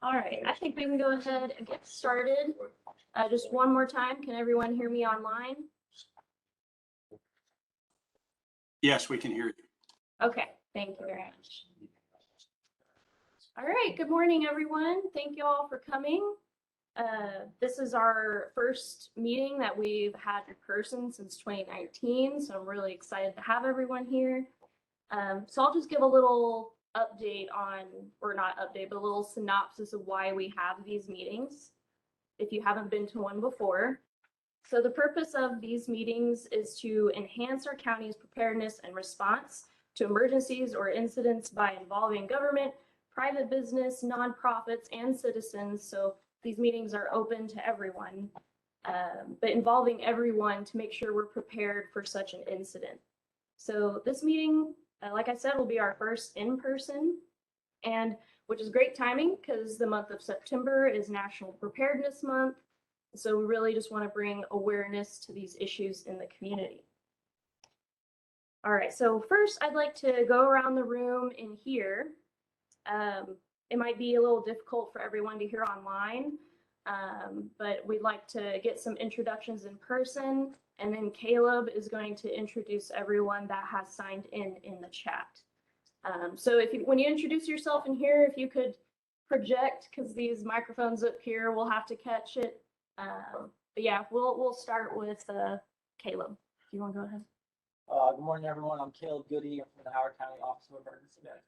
All right, I think we can go ahead and get started. Just one more time, can everyone hear me online? Yes, we can hear you. Okay, thank you very much. All right, good morning, everyone. Thank you all for coming. This is our first meeting that we've had in person since 2019, so I'm really excited to have everyone here. So I'll just give a little update on, or not update, but a little synopsis of why we have these meetings, if you haven't been to one before. So the purpose of these meetings is to enhance our county's preparedness and response to emergencies or incidents by involving government, private business, nonprofits, and citizens. So these meetings are open to everyone, but involving everyone to make sure we're prepared for such an incident. So this meeting, like I said, will be our first in person, and which is great timing because the month of September is National Preparedness Month. So we really just want to bring awareness to these issues in the community. All right, so first I'd like to go around the room in here. It might be a little difficult for everyone to hear online, but we'd like to get some introductions in person, and then Caleb is going to introduce everyone that has signed in the chat. So when you introduce yourself in here, if you could project, because these microphones up here will have to catch it. But yeah, we'll start with Caleb. Do you want to go ahead? Good morning, everyone. I'm Caleb Goody. I'm from the Howard County Office of Emergency Management.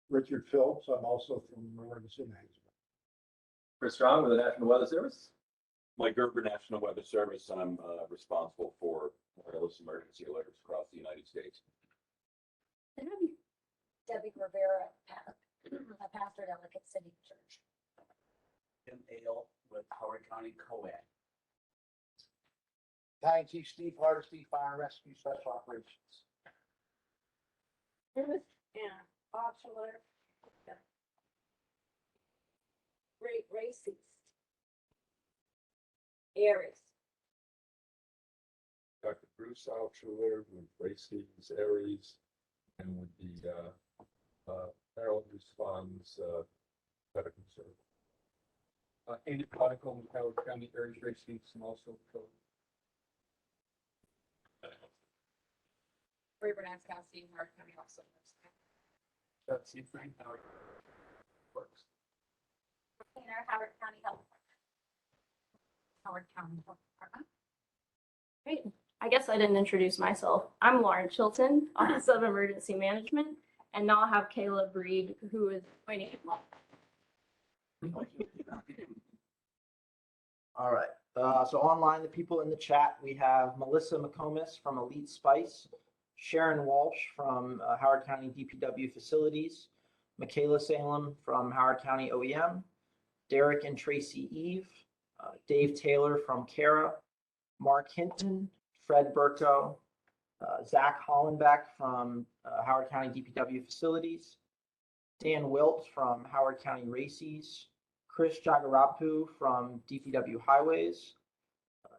Richard Phillips. I'm also from Emergency Management. Chris Strong with the National Weather Service. Mike Gerber, National Weather Service. I'm responsible for wireless emergency alerts across the United States. Debbie Rivera, a pastor at Ellicott City Church. Jim Ale with Howard County OEM. Battalion Chief Steve Hardesty, Fire and Rescue Special Operations. Yeah, Bob Schiller. Great races. Aries. Dr. Bruce Altschuler with Races, Aries, and with the Maryland Responds Medical Service. Andy Prodigal with Howard County Aries Races and also Ray Bernascowski, Howard County also. that's the Frank Howard works. Howard County Health. Howard County Health Department. Great. I guess I didn't introduce myself. I'm Lauren Chilton, Office of Emergency Management, and now I'll have Caleb Reed, who is pointing. All right. So online, the people in the chat, we have Melissa McComas from Elite Spice, Sharon Walsh from Howard County DPW Facilities, Michaela Salem from Howard County OEM, Derek and Tracy Eve, Dave Taylor from Cara, Mark Hinton, Fred Burko, Zach Hollenbeck from Howard County DPW Facilities, Dan Wilt from Howard County Races, Chris Jagarapu from DPW Highways,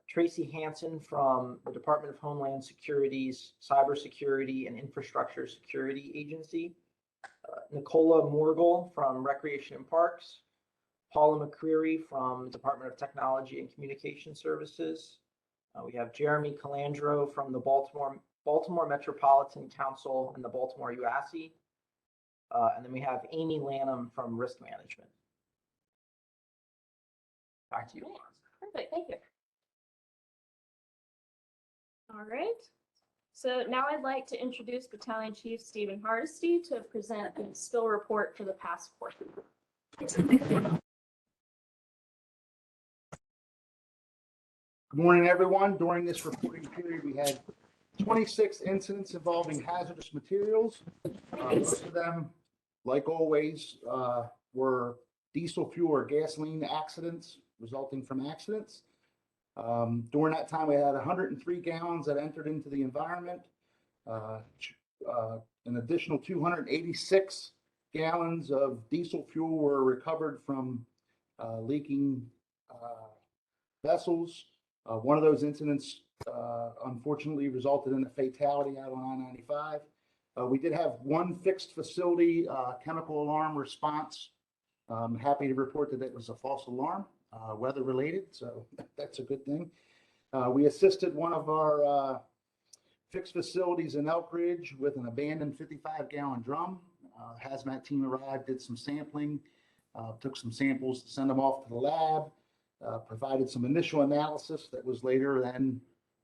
Tracy Hansen from the Department of Homeland Security's Cybersecurity and Infrastructure Security Agency, Nicola Morgul from Recreation and Parks, Paula McCreary from Department of Technology and Communication Services. We have Jeremy Calandro from the Baltimore Metropolitan Council and the Baltimore UASI. And then we have Amy Lanham from Risk Management. Back to you. Perfect, thank you. All right. So now I'd like to introduce Battalion Chief Stephen Hardesty to present the spill report for the past quarter. Good morning, everyone. During this reporting period, we had 26 incidents involving hazardous materials. Most of them, like always, were diesel fuel or gasoline accidents resulting from accidents. During that time, we had 103 gallons that entered into the environment. An additional 286 gallons of diesel fuel were recovered from leaking vessels. One of those incidents unfortunately resulted in a fatality out on I-95. We did have one fixed facility chemical alarm response. I'm happy to report that it was a false alarm, weather related, so that's a good thing. We assisted one of our fixed facilities in Elk Ridge with an abandoned 55-gallon drum. Hazmat team arrived, did some sampling, took some samples to send them off to the lab, provided some initial analysis that was later then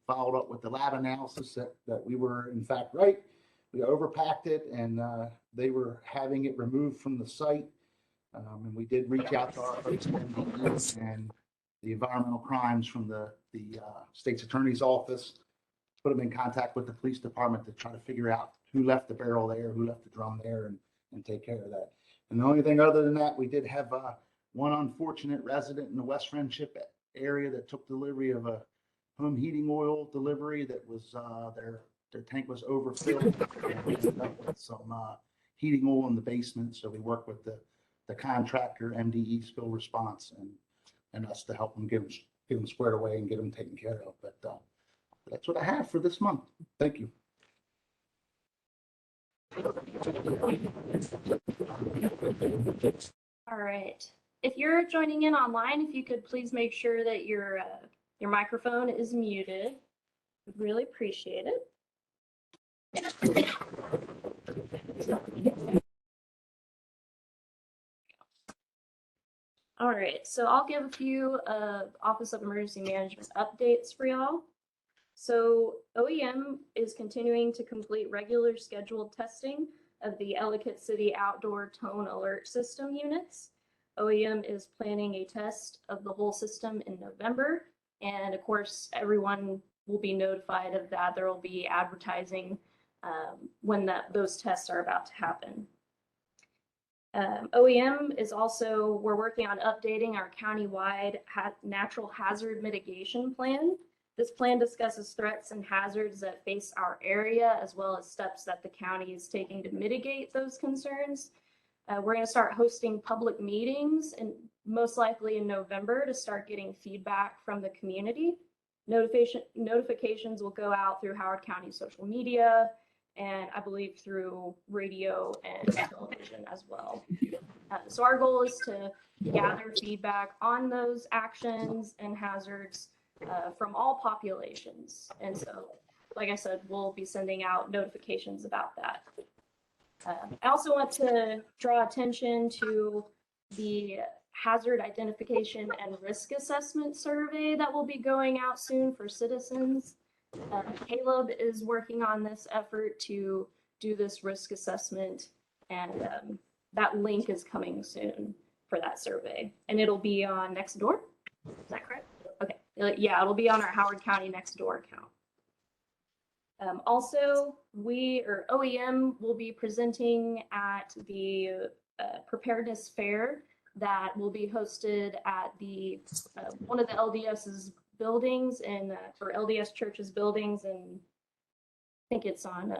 followed up with the lab analysis that we were in fact right. We overpacked it and they were having it removed from the site. And we did reach out to our folks at MDE and the environmental crimes from the state's attorney's office, put them in contact with the police department to try to figure out who left the barrel there, who left the drum there, and take care of that. And the only thing other than that, we did have one unfortunate resident in the West Friendship area that took delivery of a home heating oil delivery that was their tank was overfilled and we ended up with some heating oil in the basement. So we worked with the contractor, MDE spill response, and us to help them get them squared away and get them taken care of. But that's what I have for this month. Thank you. All right. If you're joining in online, if you could please make sure that your microphone is muted. We'd really appreciate it. All right, so I'll give a few Office of Emergency Management updates for y'all. So OEM is continuing to complete regular scheduled testing of the Ellicott City Outdoor Tone Alert System units. OEM is planning a test of the whole system in November. And of course, everyone will be notified of that. There will be advertising when those tests are about to happen. OEM is also, we're working on updating our countywide natural hazard mitigation plan. This plan discusses threats and hazards that face our area, as well as steps that the county is taking to mitigate those concerns. We're going to start hosting public meetings, and most likely in November, to start getting feedback from the community. Notifications will go out through Howard County social media, and I believe through radio and television as well. So our goal is to gather feedback on those actions and hazards from all populations. And so, like I said, we'll be sending out notifications about that. I also want to draw attention to the hazard identification and risk assessment survey that will be going out soon for citizens. Caleb is working on this effort to do this risk assessment, and that link is coming soon for that survey. And it'll be on Nextdoor. Is that correct? Okay. Yeah, it'll be on our Howard County Nextdoor account. Also, OEM will be presenting at the preparedness fair that will be hosted at the one of the LDS's buildings or LDS Church's buildings, and I think it's on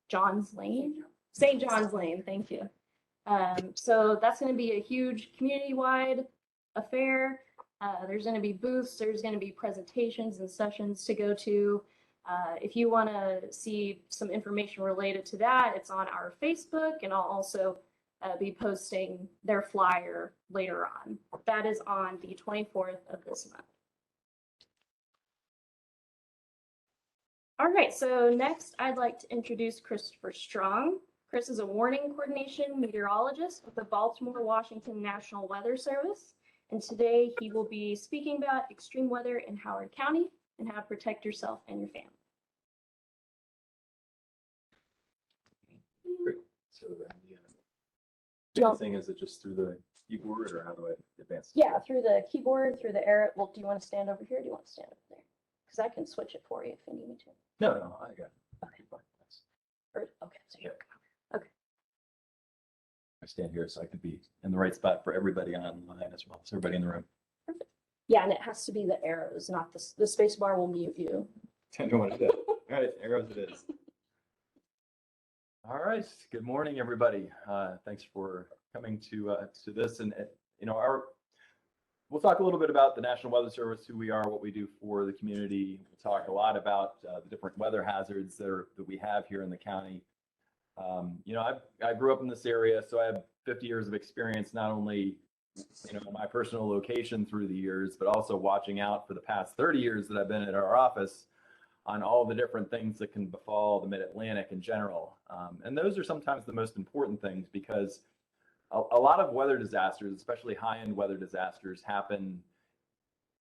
John's Lane, St. John's Lane. Thank you. So that's going to be a huge community-wide affair. There's going to be booths. There's going to be presentations and sessions to go to. If you want to see some information related to that, it's on our Facebook, and I'll also be posting their flyer later on. That is on the 24th of this month. All right, so next I'd like to introduce Christopher Strong. Chris is a warning coordination meteorologist with the Baltimore Washington National Weather Service. And today he will be speaking about extreme weather in Howard County and how to protect yourself and your family. Great. So the thing is it just through the keyboard, or how do I advance? Yeah, through the keyboard, through the arrow. Well, do you want to stand over here? Or do you want to stand over there? Because I can switch it for you if you need me to. No, I got it. Okay. Okay, so here we go. Okay. I stand here so I could be in the right spot for everybody online as well. So everybody in the room. Perfect. Yeah, and it has to be the arrows, not the space bar will mute you. I know what it is. All right, arrows it is. All right. Good morning, everybody. Thanks for coming to this, and we'll talk a little bit about the National Weather Service, who we are, what we do for the community. We'll talk a lot about the different weather hazards that we have here in the county. I grew up in this area, so I have 50 years of experience, not only, in my personal location through the years, but also watching out for the past 30 years that I've been at our office on all the different things that can befall the Mid-Atlantic in general. And those are sometimes the most important things, because a lot of weather disasters, especially high-end weather disasters, happen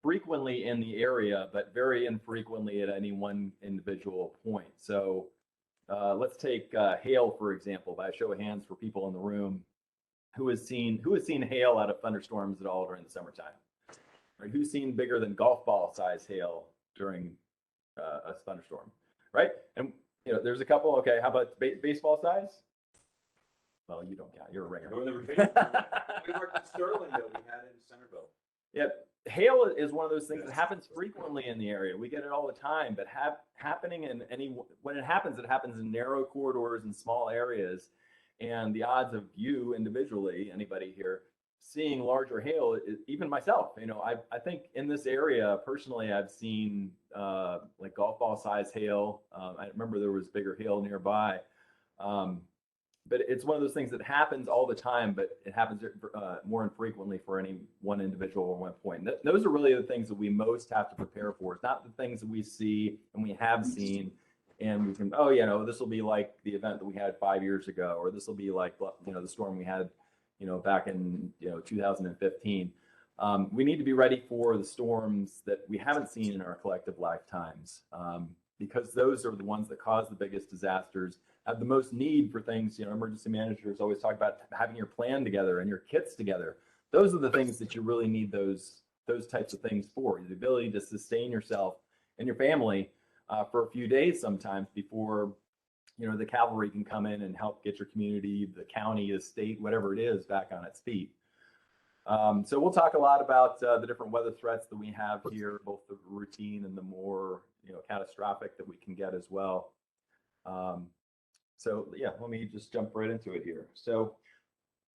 frequently in the area, but very infrequently at any one individual point. So let's take hail, for example, by a show of hands for people in the room. Who has seen hail out of thunderstorms at all during the summertime? Right? Who's seen bigger than golf ball size hail during a thunderstorm? Right? And there's a couple. Okay, how about baseball size? Well, you don't count. You're a ringer. We worked in Sterling, though. We had it in Centerville. Yep. Hail is one of those things that happens frequently in the area. We get it all the time, but when it happens in narrow corridors and small areas. And the odds of you individually, anybody here, seeing larger hail, even myself, I think in this area, personally, I've seen like golf ball size hail. I remember there was bigger hail nearby. But it's one of those things that happens all the time, but it happens more infrequently for any one individual at one point. Those are really the things that we most have to prepare for. It's not the things that we see and we have seen, and we can, this will be like the event that we had 5 years ago, or this will be like, the storm we had, back in, 2015. We need to be ready for the storms that we haven't seen in our collective lifetimes, because those are the ones that cause the biggest disasters, have the most need for things. Emergency managers always talk about having your plan together and your kits together. Those are the things that you really need those types of things for, the ability to sustain yourself and your family for a few days sometimes before, the cavalry can come in and help get your community, the county, the state, whatever it is, back on its feet. So we'll talk a lot about the different weather threats that we have here, both the routine and the more, catastrophic that we can get as well. So yeah, let me just jump right into it here. So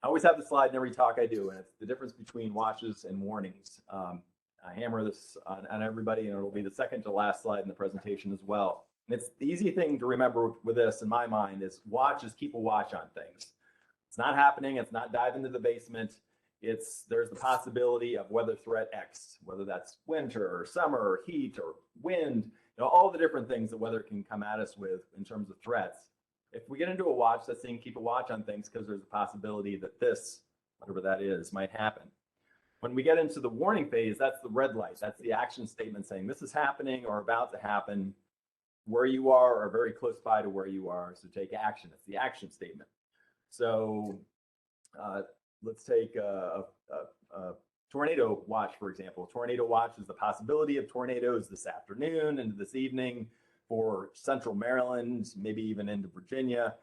I always have the slide in every talk I do, and it's the difference between watches and warnings. I hammer this on everybody, and it'll be the second to last slide in the presentation as well. And it's the easy thing to remember with this, in my mind, is keep a watch on things. It's not happening. It's not dive into the basement. There's the possibility of weather threat X, whether that's winter or summer or heat or wind, all the different things that weather can come at us with in terms of threats. If we get into a watch, that's saying keep a watch on things, because there's a possibility that this, whatever that is, might happen. When we get into the warning phase, that's the red light. That's the action statement saying this is happening or about to happen where you are or very close by to where you are. So take action. It's the action statement. So let's take a tornado watch, for example. Tornado watch is the possibility of tornadoes this afternoon into this evening for central Maryland, maybe even into Virginia.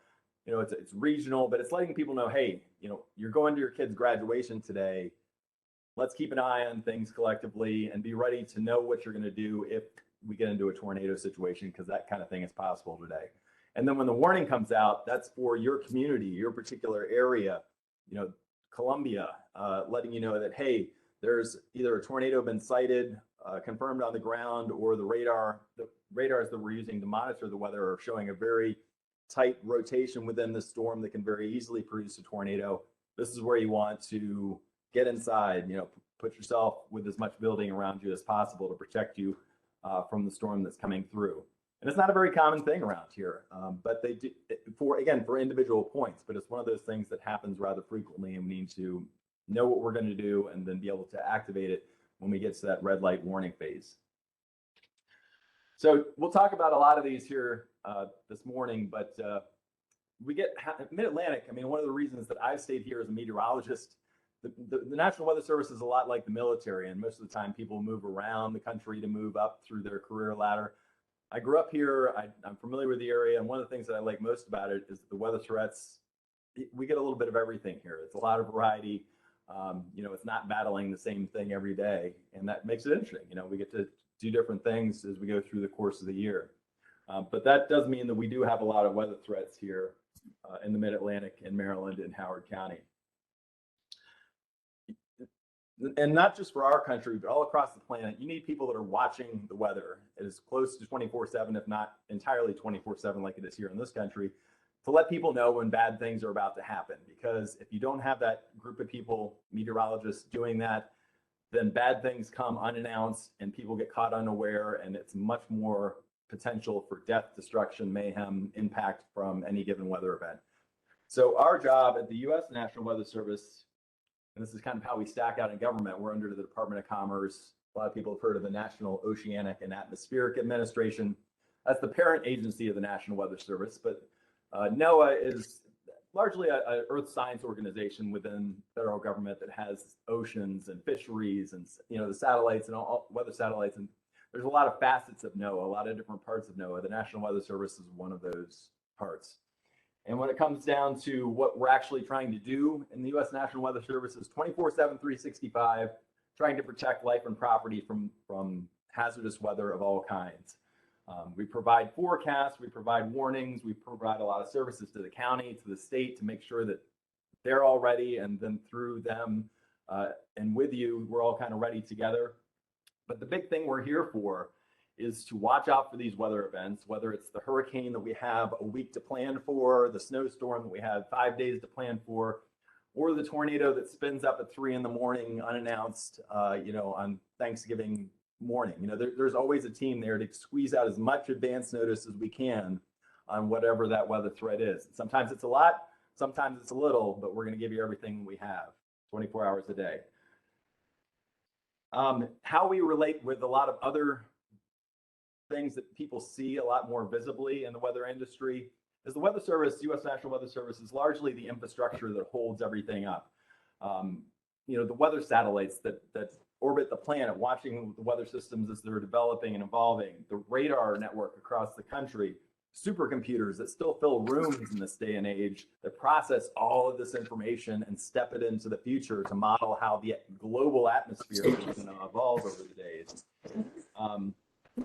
It's regional, but it's letting people know, hey, you're going to your kid's graduation today. Let's keep an eye on things collectively and be ready to know what you're going to do if we get into a tornado situation, because that kind of thing is possible today. And then when the warning comes out, that's for your community, your particular area, Columbia, letting you know that, hey, there's either a tornado been sighted, confirmed on the ground, or the radars that we're using to monitor the weather are showing a very tight rotation within the storm that can very easily produce a tornado. This is where you want to get inside, put yourself with as much building around you as possible to protect you from the storm that's coming through. And it's not a very common thing around here, but they do for individual points, but it's one of those things that happens rather frequently, and we need to know what we're going to do and then be able to activate it when we get to that red light warning phase. So we'll talk about a lot of these here this morning, but we get Mid-Atlantic. One of the reasons that I've stayed here as a meteorologist, the National Weather Service is a lot like the military, and most of the time people move around the country to move up through their career ladder. I grew up here. I'm familiar with the area, and one of the things that I like most about it is the weather threats. We get a little bit of everything here. It's a lot of variety. It's not battling the same thing every day, and that makes it interesting. We get to do different things as we go through the course of the year. But that does mean that we do have a lot of weather threats here in the Mid-Atlantic, in Maryland, and Howard County. And not just for our country, but all across the planet, you need people that are watching the weather as close to 24/7, if not entirely 24/7 like it is here in this country, to let people know when bad things are about to happen. Because if you don't have that group of people, meteorologists doing that, then bad things come unannounced and people get caught unaware, and it's much more potential for death, destruction, mayhem, impact from any given weather event. So our job at the U.S. National Weather Service, and this is kind of how we stack out in government, we're under the Department of Commerce. A lot of people have heard of the National Oceanic and Atmospheric Administration. That's the parent agency of the National Weather Service, but NOAA is largely an earth science organization within federal government that has oceans and fisheries and, you know, the satellites and all weather satellites. And there's a lot of facets of NOAA, a lot of different parts of NOAA. The National Weather Service is one of those parts. And when it comes down to what we're actually trying to do in the U.S. National Weather Service is 24/7, 365, trying to protect life and property from hazardous weather of all kinds. We provide forecasts, we provide warnings, we provide a lot of services to the county, to the state to make sure that they're all ready, and then through them and with you, we're all kind of ready together. But the big thing we're here for is to watch out for these weather events, whether it's the hurricane that we have a week to plan for, the snowstorm that we have 5 days to plan for, or the tornado that spins up at 3 in the morning unannounced, you know, on Thanksgiving morning. You know, there's always a team there to squeeze out as much advance notice as we can on whatever that weather threat is. Sometimes it's a lot, sometimes it's a little, but we're going to give you everything we have 24 hours a day. How we relate with a lot of other things that people see a lot more visibly in the weather industry is the Weather Service, U.S. National Weather Service, is largely the infrastructure that holds everything up. You know, the weather satellites that orbit the planet, watching the weather systems as they're developing and evolving, the radar network across the country, supercomputers that still fill rooms in this day and age that process all of this information and step it into the future to model how the global atmosphere is going to evolve over the days.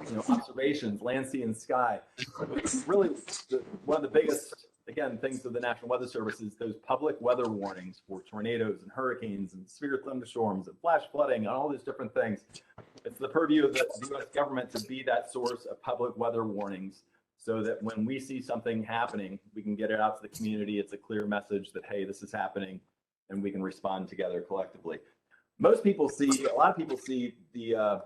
You know, observations, land, sea, and sky. Really, one of the biggest, again, things of the National Weather Service is those public weather warnings for tornadoes and hurricanes and severe thunderstorms and flash flooding and all these different things. It's the purview of the U.S. government to be that source of public weather warnings so that when we see something happening, we can get it out to the community. It's a clear message that, hey, this is happening, and we can respond together collectively. Most people see, a lot of people see the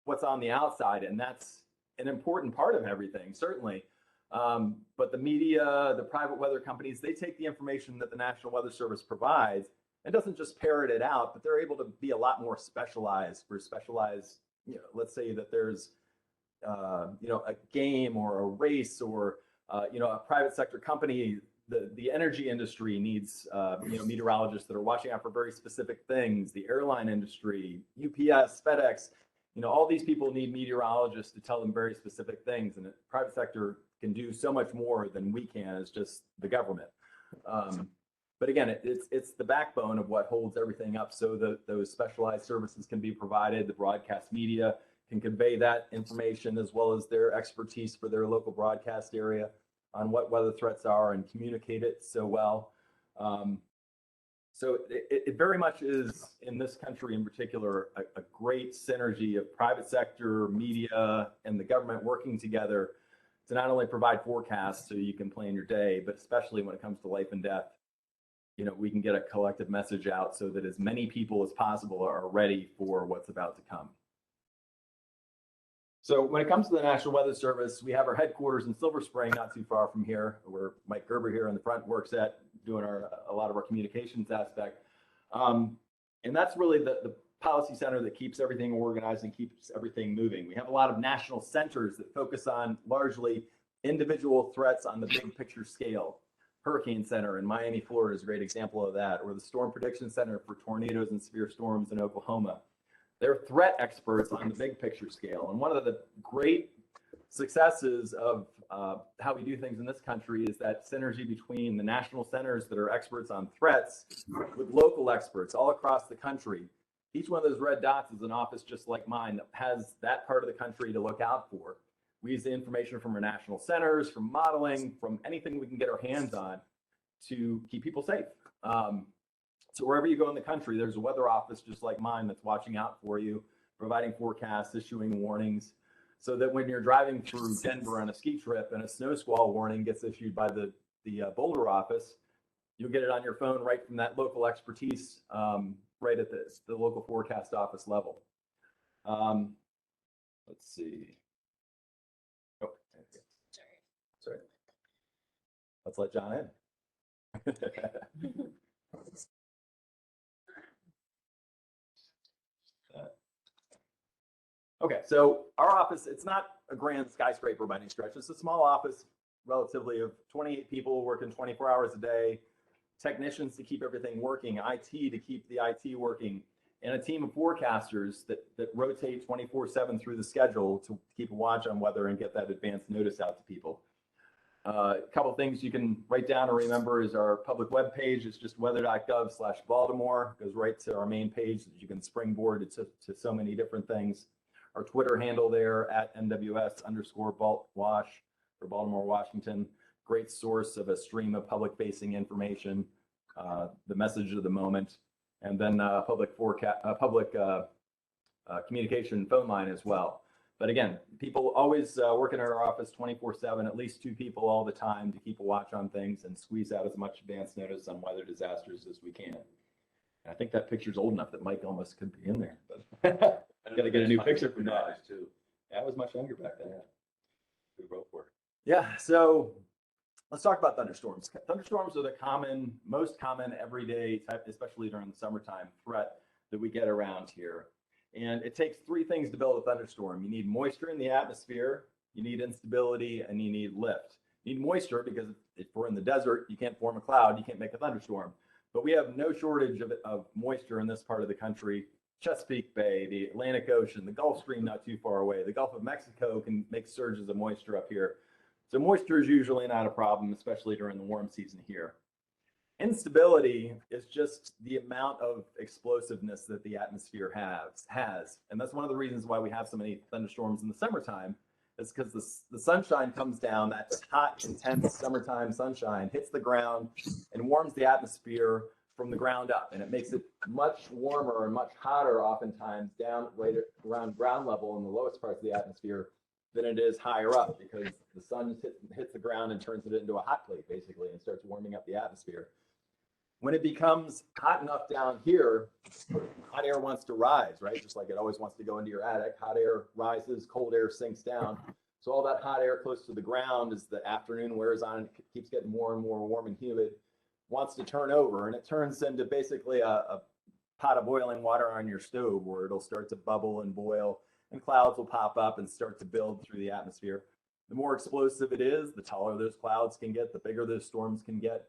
what's on the outside, and that's an important part of everything, certainly. But the media, the private weather companies, they take the information that the National Weather Service provides and doesn't just parrot it out, but they're able to be a lot more specialized for specialized, you know, let's say that there's, you know, a game or a race or, you know, a private sector company, the energy industry needs, you know, meteorologists that are watching out for very specific things, the airline industry, UPS, FedEx, you know, all these people need meteorologists to tell them very specific things, and the private sector can do so much more than we can as just the government. But again, it's the backbone of what holds everything up so that those specialized services can be provided. The broadcast media can convey that information as well as their expertise for their local broadcast area on what weather threats are and communicate it so well. So it very much is, in this country in particular, a great synergy of private sector, media, and the government working together to not only provide forecasts so you can plan your day, but especially when it comes to life and death, you know, we can get a collective message out so that as many people as possible are ready for what's about to come. So when it comes to the National Weather Service, we have our headquarters in Silver Spring, not too far from here, where Mike Gerber here in the front works at doing a lot of our communications aspect. And that's really the policy center that keeps everything organized and keeps everything moving. We have a lot of national centers that focus on largely individual threats on the big picture scale. Hurricane Center in Miami, Florida is a great example of that, or the Storm Prediction Center for tornadoes and severe storms in Oklahoma. They're threat experts on the big picture scale. And one of the great successes of how we do things in this country is that synergy between the national centers that are experts on threats with local experts all across the country. Each one of those red dots is an office just like mine that has that part of the country to look out for. We use the information from our national centers, from modeling, from anything we can get our hands on to keep people safe. So wherever you go in the country, there's a weather office just like mine that's watching out for you, providing forecasts, issuing warnings, so that when you're driving through Denver on a ski trip and a snow squall warning gets issued by the the Boulder office, you'll get it on your phone right from that local expertise, right at the local forecast office level. Let's see. Oh, sorry. Let's let John in. Okay, so our office, it's not a grand skyscraper by any stretch. It's a small office, relatively, of 28 people working 24 hours a day, technicians to keep everything working, IT to keep the IT working, and a team of forecasters that rotate 24/7 through the schedule to keep a watch on weather and get that advance notice out to people. A couple things you can write down or remember is our public web page is just weather.gov/Baltimore. Goes right to our main page that you can springboard to so many different things. Our Twitter handle there at NWS_BaltWash for Baltimore, Washington. Great source of a stream of public facing information, the message of the moment, and then public communication phone line as well. But again, people always working in our office 24/7, at least 2 people all the time to keep a watch on things and squeeze out as much advance notice on weather disasters as we can. And I think that picture's old enough that Mike almost could be in there, but I've got to get a new picture for that too. Yeah, I was much younger back then. Yeah. We both were. Yeah, so let's talk about thunderstorms. Thunderstorms are the most common everyday type, especially during the summertime, threat that we get around here. And it takes 3 things to build a thunderstorm. You need moisture in the atmosphere, you need instability, and you need lift. You need moisture because if we're in the desert, you can't form a cloud, you can't make a thunderstorm. But we have no shortage of moisture in this part of the country. Chesapeake Bay, the Atlantic Ocean, the Gulf Stream not too far away. The Gulf of Mexico can make surges of moisture up here. So moisture is usually not a problem, especially during the warm season here. Instability is just the amount of explosiveness that the atmosphere has. And that's one of the reasons why we have so many thunderstorms in the summertime. It's because the sunshine comes down, that hot, intense summertime sunshine hits the ground and warms the atmosphere from the ground up. And it makes it much warmer and much hotter oftentimes down right around ground level in the lowest parts of the atmosphere than it is higher up, because the sun hits the ground and turns it into a hot plate basically and starts warming up the atmosphere. When it becomes hot enough down here, hot air wants to rise, right? Just like it always wants to go into your attic. Hot air rises, cold air sinks down. So all that hot air close to the ground, as the afternoon wears on, it keeps getting more and more warm and humid, wants to turn over, and it turns into basically a pot of boiling water on your stove, where it'll start to bubble and boil, and clouds will pop up and start to build through the atmosphere. The more explosive it is, the taller those clouds can get, the bigger those storms can get.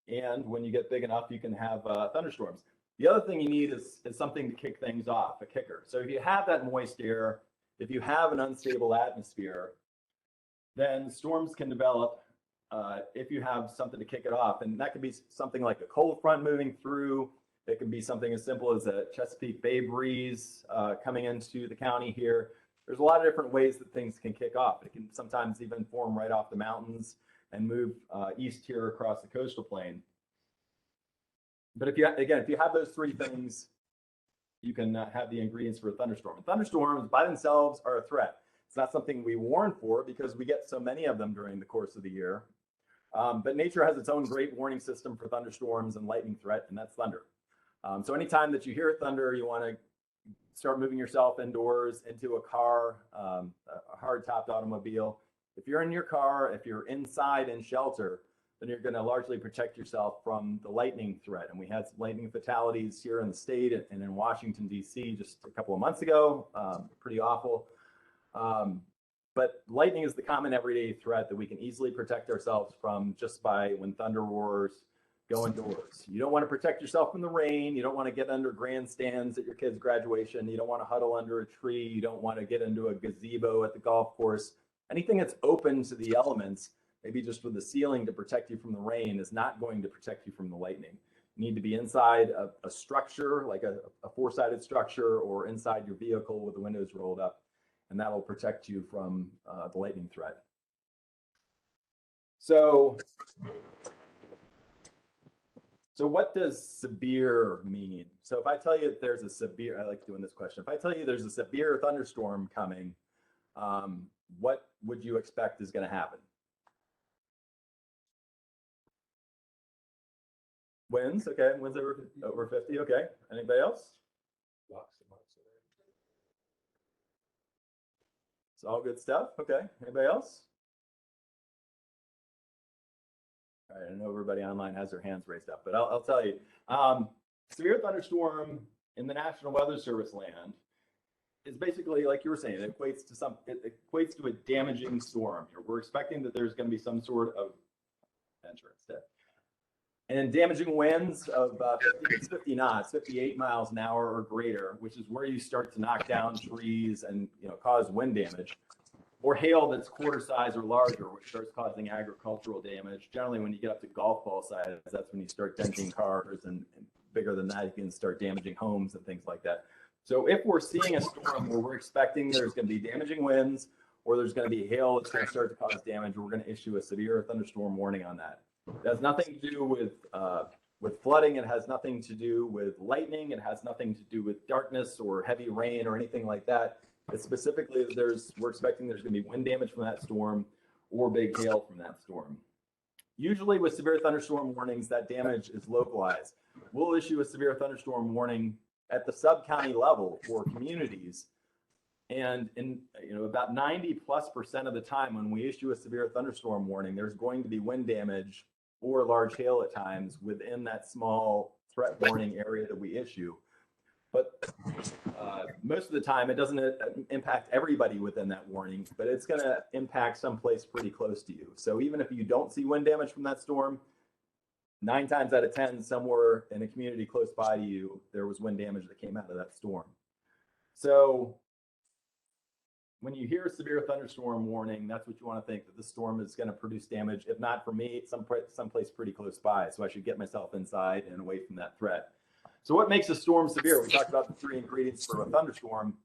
And when you get big enough, you can have thunderstorms. The other thing you need is something to kick things off, a kicker. So if you have that moist air, if you have an unstable atmosphere, then storms can develop if you have something to kick it off. And that could be something like a cold front moving through. It can be something as simple as a Chesapeake Bay breeze coming into the county here. There's a lot of different ways that things can kick off. It can sometimes even form right off the mountains and move east here across the coastal plain. But if you have those 3 things, you can have the ingredients for a thunderstorm. And thunderstorms by themselves are a threat. It's not something we warn for because we get so many of them during the course of the year. But nature has its own great warning system for thunderstorms and lightning threat, and that's thunder. So anytime that you hear thunder, you want to start moving yourself indoors, into a car, a hard-topped automobile. If you're in your car, if you're inside in shelter, then you're going to largely protect yourself from the lightning threat. And we had some lightning fatalities here in the state and in Washington, D.C. just a couple of months ago. Pretty awful. But lightning is the common everyday threat that we can easily protect ourselves from just by, when thunder roars, go indoors. You don't want to protect yourself from the rain. You don't want to get under grandstands at your kid's graduation. You don't want to huddle under a tree. You don't want to get into a gazebo at the golf course. Anything that's open to the elements, maybe just with the ceiling to protect you from the rain, is not going to protect you from the lightning. You need to be inside a structure, like a 4-sided structure, or inside your vehicle with the windows rolled up, and that will protect you from the lightning threat. So what does severe mean? So if I tell you that there's a severe, I like doing this question. If I tell you there's a severe thunderstorm coming, what would you expect is going to happen? Winds, okay, winds over 50, okay. Anybody else? Lots of months of it. It's all good stuff, okay. Anybody else? All right, I know everybody online has their hands raised up, but I'll tell you. Severe thunderstorm in the National Weather Service land is basically, like you were saying, it equates to a damaging storm. We're expecting that there's going to be some sort of and damaging winds of 50 knots, 58 miles an hour or greater, which is where you start to knock down trees and cause wind damage. Or hail that's quarter size or larger, which starts causing agricultural damage. Generally, when you get up to golf ball size, that's when you start denting cars, and bigger than that, you can start damaging homes and things like that. So if we're seeing a storm where we're expecting there's going to be damaging winds, or there's going to be hail that's going to start to cause damage, we're going to issue a severe thunderstorm warning on that. It has nothing to do with flooding. It has nothing to do with lightning. It has nothing to do with darkness or heavy rain or anything like that. It's specifically, we're expecting there's going to be wind damage from that storm or big hail from that storm. Usually with severe thunderstorm warnings, that damage is localized. We'll issue a severe thunderstorm warning at the sub-county level for communities. And in about 90+% of the time when we issue a severe thunderstorm warning, there's going to be wind damage or large hail at times within that small threat warning area that we issue. But most of the time, it doesn't impact everybody within that warning, but it's going to impact someplace pretty close to you. So even if you don't see wind damage from that storm, 9 times out of 10, somewhere in a community close by to you, there was wind damage that came out of that storm. So when you hear a severe thunderstorm warning, that's what you want to think, that the storm is going to produce damage. If not for me, someplace pretty close by. So I should get myself inside and away from that threat. So what makes a storm severe? We talked about the 3 ingredients for a thunderstorm.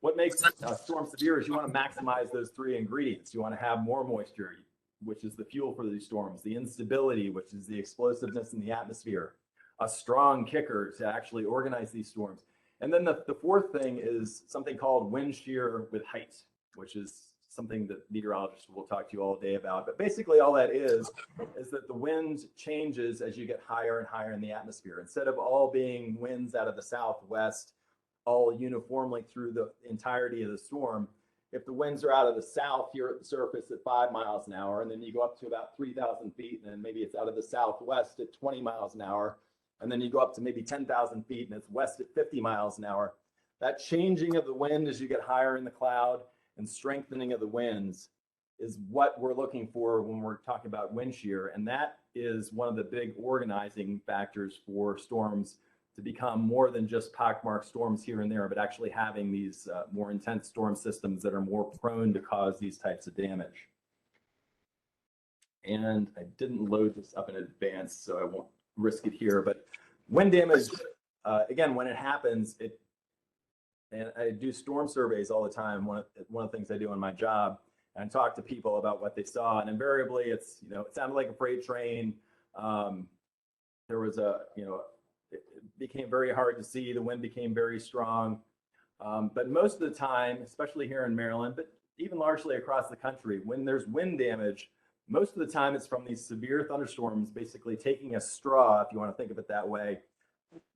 What makes a storm severe is you want to maximize those 3 ingredients. You want to have more moisture, which is the fuel for these storms, the instability, which is the explosiveness in the atmosphere, a strong kicker to actually organize these storms. And then the 4th thing is something called wind shear with height, which is something that meteorologists will talk to you all day about. But basically all that is that the wind changes as you get higher and higher in the atmosphere. Instead of all being winds out of the southwest, all uniformly through the entirety of the storm, if the winds are out of the south here at the surface at 5 miles an hour, and then you go up to about 3,000 feet, and then maybe it's out of the southwest at 20 miles an hour, and then you go up to maybe 10,000 feet and it's west at 50 miles an hour, that changing of the wind as you get higher in the cloud and strengthening of the winds is what we're looking for when we're talking about wind shear. And that is one of the big organizing factors for storms to become more than just pockmarked storms here and there, but actually having these more intense storm systems that are more prone to cause these types of damage. And I didn't load this up in advance, so I won't risk it here, but wind damage, again, when it happens, and I do storm surveys all the time. One of the things I do on my job, and talk to people about what they saw, and invariably it sounded like a freight train. There was it became very hard to see. The wind became very strong. But most of the time, especially here in Maryland, but even largely across the country, when there's wind damage, most of the time it's from these severe thunderstorms, basically taking a straw, if you want to think of it that way,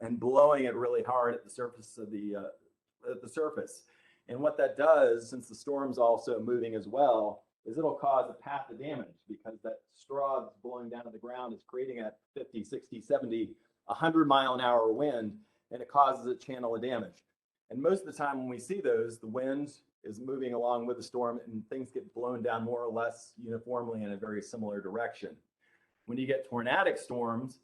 and blowing it really hard at the surface of the surface. And what that does, since the storm's also moving as well, is it'll cause a path of damage, because that straw that's blowing down to the ground is creating a 50, 60, 70, 100 mile an hour wind, and it causes a channel of damage. And most of the time when we see those, the wind is moving along with the storm and things get blown down more or less uniformly in a very similar direction. When you get tornadic storms,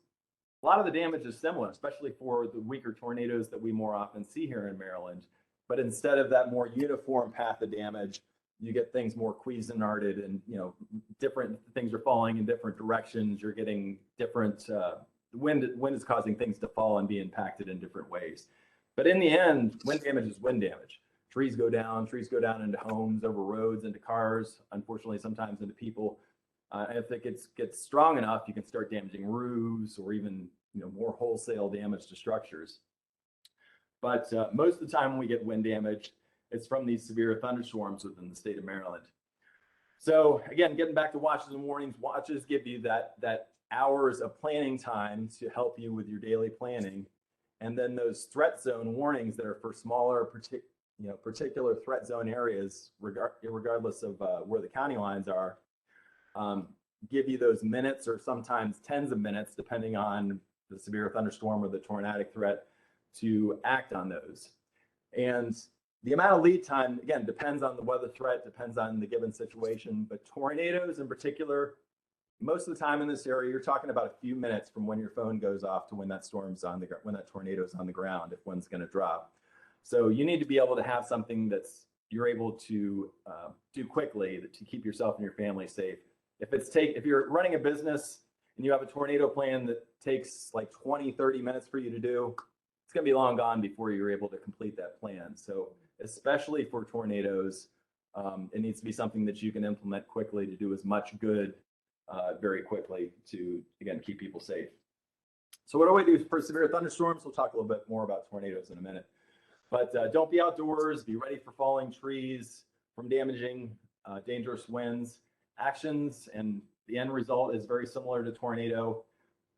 a lot of the damage is similar, especially for the weaker tornadoes that we more often see here in Maryland. But instead of that more uniform path of damage, you get things more Cuisinarted, and different things are falling in different directions. You're getting different wind is causing things to fall and be impacted in different ways. But in the end, wind damage is wind damage. Trees go down into homes, over roads, into cars, unfortunately sometimes into people. If it gets strong enough, you can start damaging roofs, or even more wholesale damage to structures. But most of the time when we get wind damage, it's from these severe thunderstorms within the state of Maryland. So again, getting back to watches and warnings, watches give you that hours of planning time to help you with your daily planning. And then those threat zone warnings that are for smaller, particular threat zone areas, regardless of where the county lines are, give you those minutes or sometimes tens of minutes, depending on the severe thunderstorm or the tornadic threat, to act on those. And the amount of lead time, again, depends on the weather threat, depends on the given situation, but tornadoes in particular, most of the time in this area, you're talking about a few minutes from when your phone goes off to when that when that tornado is on the ground, if one's going to drop. So you need to be able to have something that's you're able to do quickly to keep yourself and your family safe. If you're running a business and you have a tornado plan that takes like 20, 30 minutes for you to do, it's going to be long gone before you're able to complete that plan. So especially for tornadoes, it needs to be something that you can implement quickly to do as much good very quickly to, again, keep people safe. So what do I do for severe thunderstorms? We'll talk a little bit more about tornadoes in a minute. But don't be outdoors. Be ready for falling trees, from damaging, dangerous winds. Actions and the end result is very similar to tornado.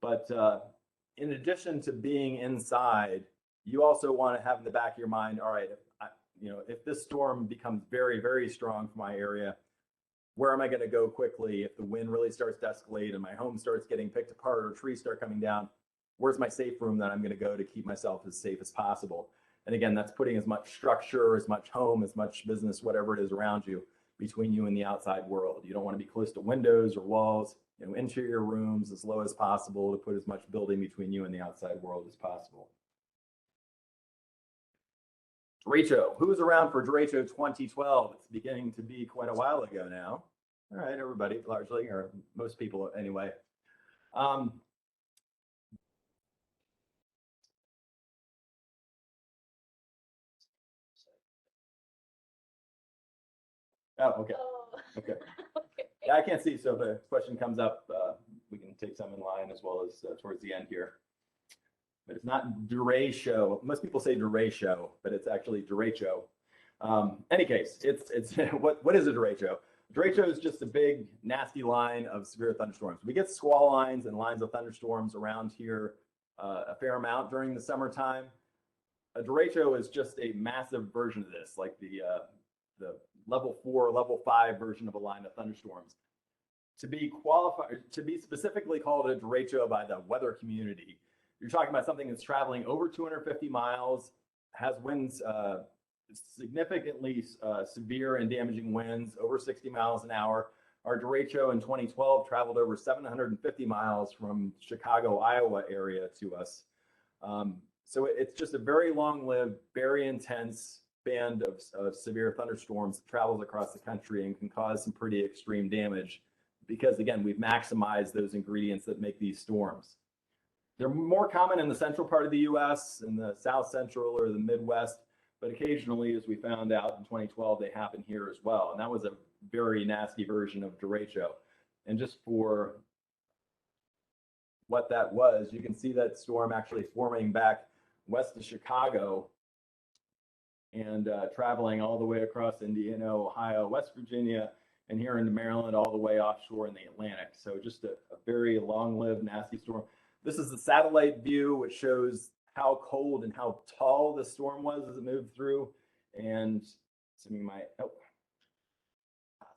But in addition to being inside, you also want to have in the back of your mind, all right, if this storm becomes very, very strong for my area, where am I going to go quickly? If the wind really starts to escalate and my home starts getting picked apart or trees start coming down, where's my safe room that I'm going to go to keep myself as safe as possible? And again, that's putting as much structure, as much home, as much business, whatever it is around you, between you and the outside world. You don't want to be close to windows or walls, interior rooms as low as possible to put as much building between you and the outside world as possible. Derecho. Who was around for Derecho 2012? It's beginning to be quite a while ago now. All right, everybody, largely, or most people anyway. Oh, okay. Okay. Yeah, I can't see, so if a question comes up, we can take some in line as well as towards the end here. But it's not Derecho. Most people say Derecho, but it's actually Derecho. Any case, it's what is a derecho? Derecho is just a big, nasty line of severe thunderstorms. We get squall lines and lines of thunderstorms around here a fair amount during the summertime. A derecho is just a massive version of this, like the level 4, level 5 version of a line of thunderstorms. To be specifically called a derecho by the weather community, you're talking about something that's traveling over 250 miles, has winds, significantly severe and damaging winds, over 60 miles an hour. Our derecho in 2012 traveled over 750 miles from Chicago, Iowa area to us. So it's just a very long-lived, very intense band of severe thunderstorms that travels across the country and can cause some pretty extreme damage because, again, we've maximized those ingredients that make these storms. They're more common in the central part of the U.S., in the south central or the Midwest, but occasionally, as we found out in 2012, they happen here as well. And that was a very nasty version of derecho. And just for what that was, you can see that storm actually forming back west of Chicago and traveling all the way across Indiana, Ohio, West Virginia, and here into Maryland, all the way offshore in the Atlantic. So just a very long-lived, nasty storm. This is the satellite view, which shows how cold and how tall the storm was as it moved through. And assuming it's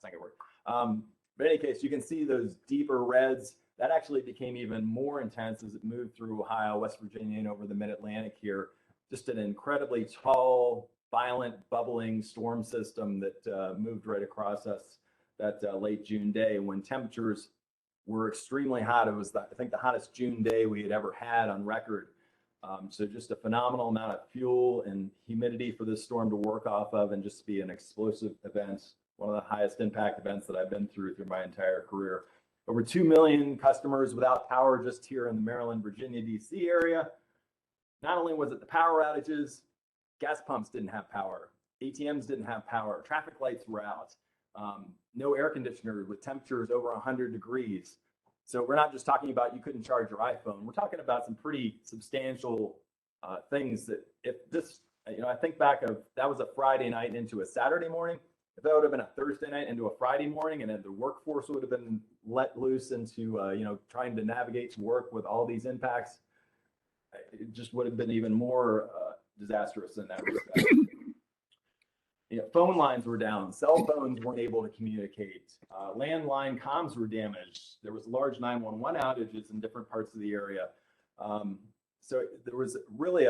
not gonna work. But in any case, you can see those deeper reds. That actually became even more intense as it moved through Ohio, West Virginia, and over the mid-Atlantic here. Just an incredibly tall, violent, bubbling storm system that moved right across us that late June day when temperatures were extremely hot. It was, I think, the hottest June day we had ever had on record. So just a phenomenal amount of fuel and humidity for this storm to work off of and just be an explosive event, one of the highest impact events that I've been through my entire career. Over 2 million customers without power just here in the Maryland, Virginia, DC area. Not only was it the power outages, gas pumps didn't have power, ATMs didn't have power, traffic lights were out, no air conditioner with temperatures over 100 degrees. So we're not just talking about you couldn't charge your iPhone. We're talking about some pretty substantial things that if this, I think back of that was a Friday night into a Saturday morning. If that would have been a Thursday night into a Friday morning and then the workforce would have been let loose into, trying to navigate to work with all these impacts, it just would have been even more disastrous in that respect. Phone lines were down, cell phones weren't able to communicate, landline comms were damaged. There was large 911 outages in different parts of the area. So there was really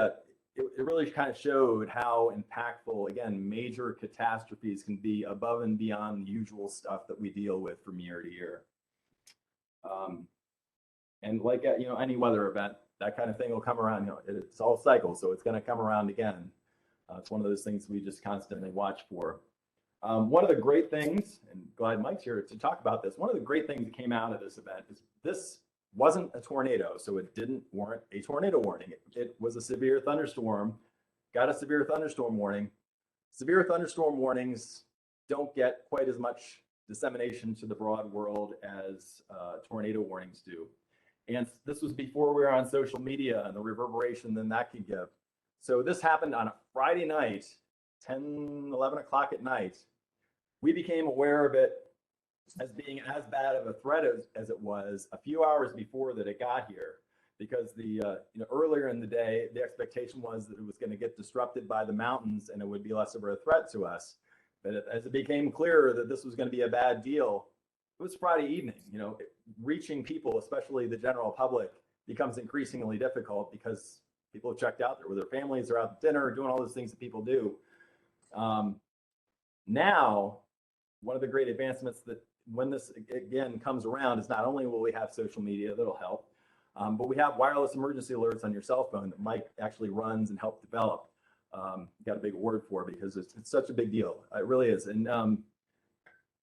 it really kind of showed how impactful, again, major catastrophes can be above and beyond the usual stuff that we deal with from year to year. And like, any weather event, that kind of thing will come around. It's all cycles, so it's going to come around again. It's one of those things we just constantly watch for. One of the great things, and glad Mike's here to talk about this, one of the great things that came out of this event is this wasn't a tornado, so it didn't warrant a tornado warning. It was a severe thunderstorm, got a severe thunderstorm warning. Severe thunderstorm warnings don't get quite as much dissemination to the broad world as tornado warnings do. And this was before we were on social media and the reverberation then that could give. So this happened on a Friday night, 10, 11 o'clock at night. We became aware of it as being as bad of a threat as it was a few hours before that it got here, because earlier in the day, the expectation was that it was going to get disrupted by the mountains and it would be less of a threat to us. But as it became clearer that this was going to be a bad deal, it was Friday evening. Reaching people, especially the general public, becomes increasingly difficult because people have checked out there with their families, they're out to dinner, doing all those things that people do. Now, one of the great advancements that when this again comes around is not only will we have social media that'll help, but we have wireless emergency alerts on your cell phone that Mike actually runs and helped develop. Got a big award for because it's such a big deal. It really is. And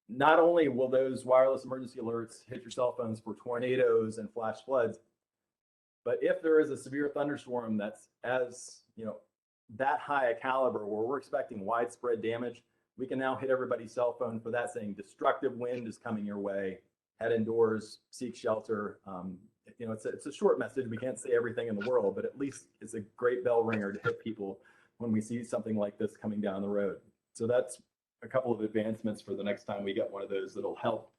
not only will those wireless emergency alerts hit your cell phones for tornadoes and flash floods, but if there is a severe thunderstorm that's that high a caliber where we're expecting widespread damage, we can now hit everybody's cell phone for that, saying destructive wind is coming your way, head indoors, seek shelter. It's a short message. We can't say everything in the world, but at least it's a great bell ringer to hit people when we see something like this coming down the road. So that's a couple of advancements for the next time we get one of those that'll help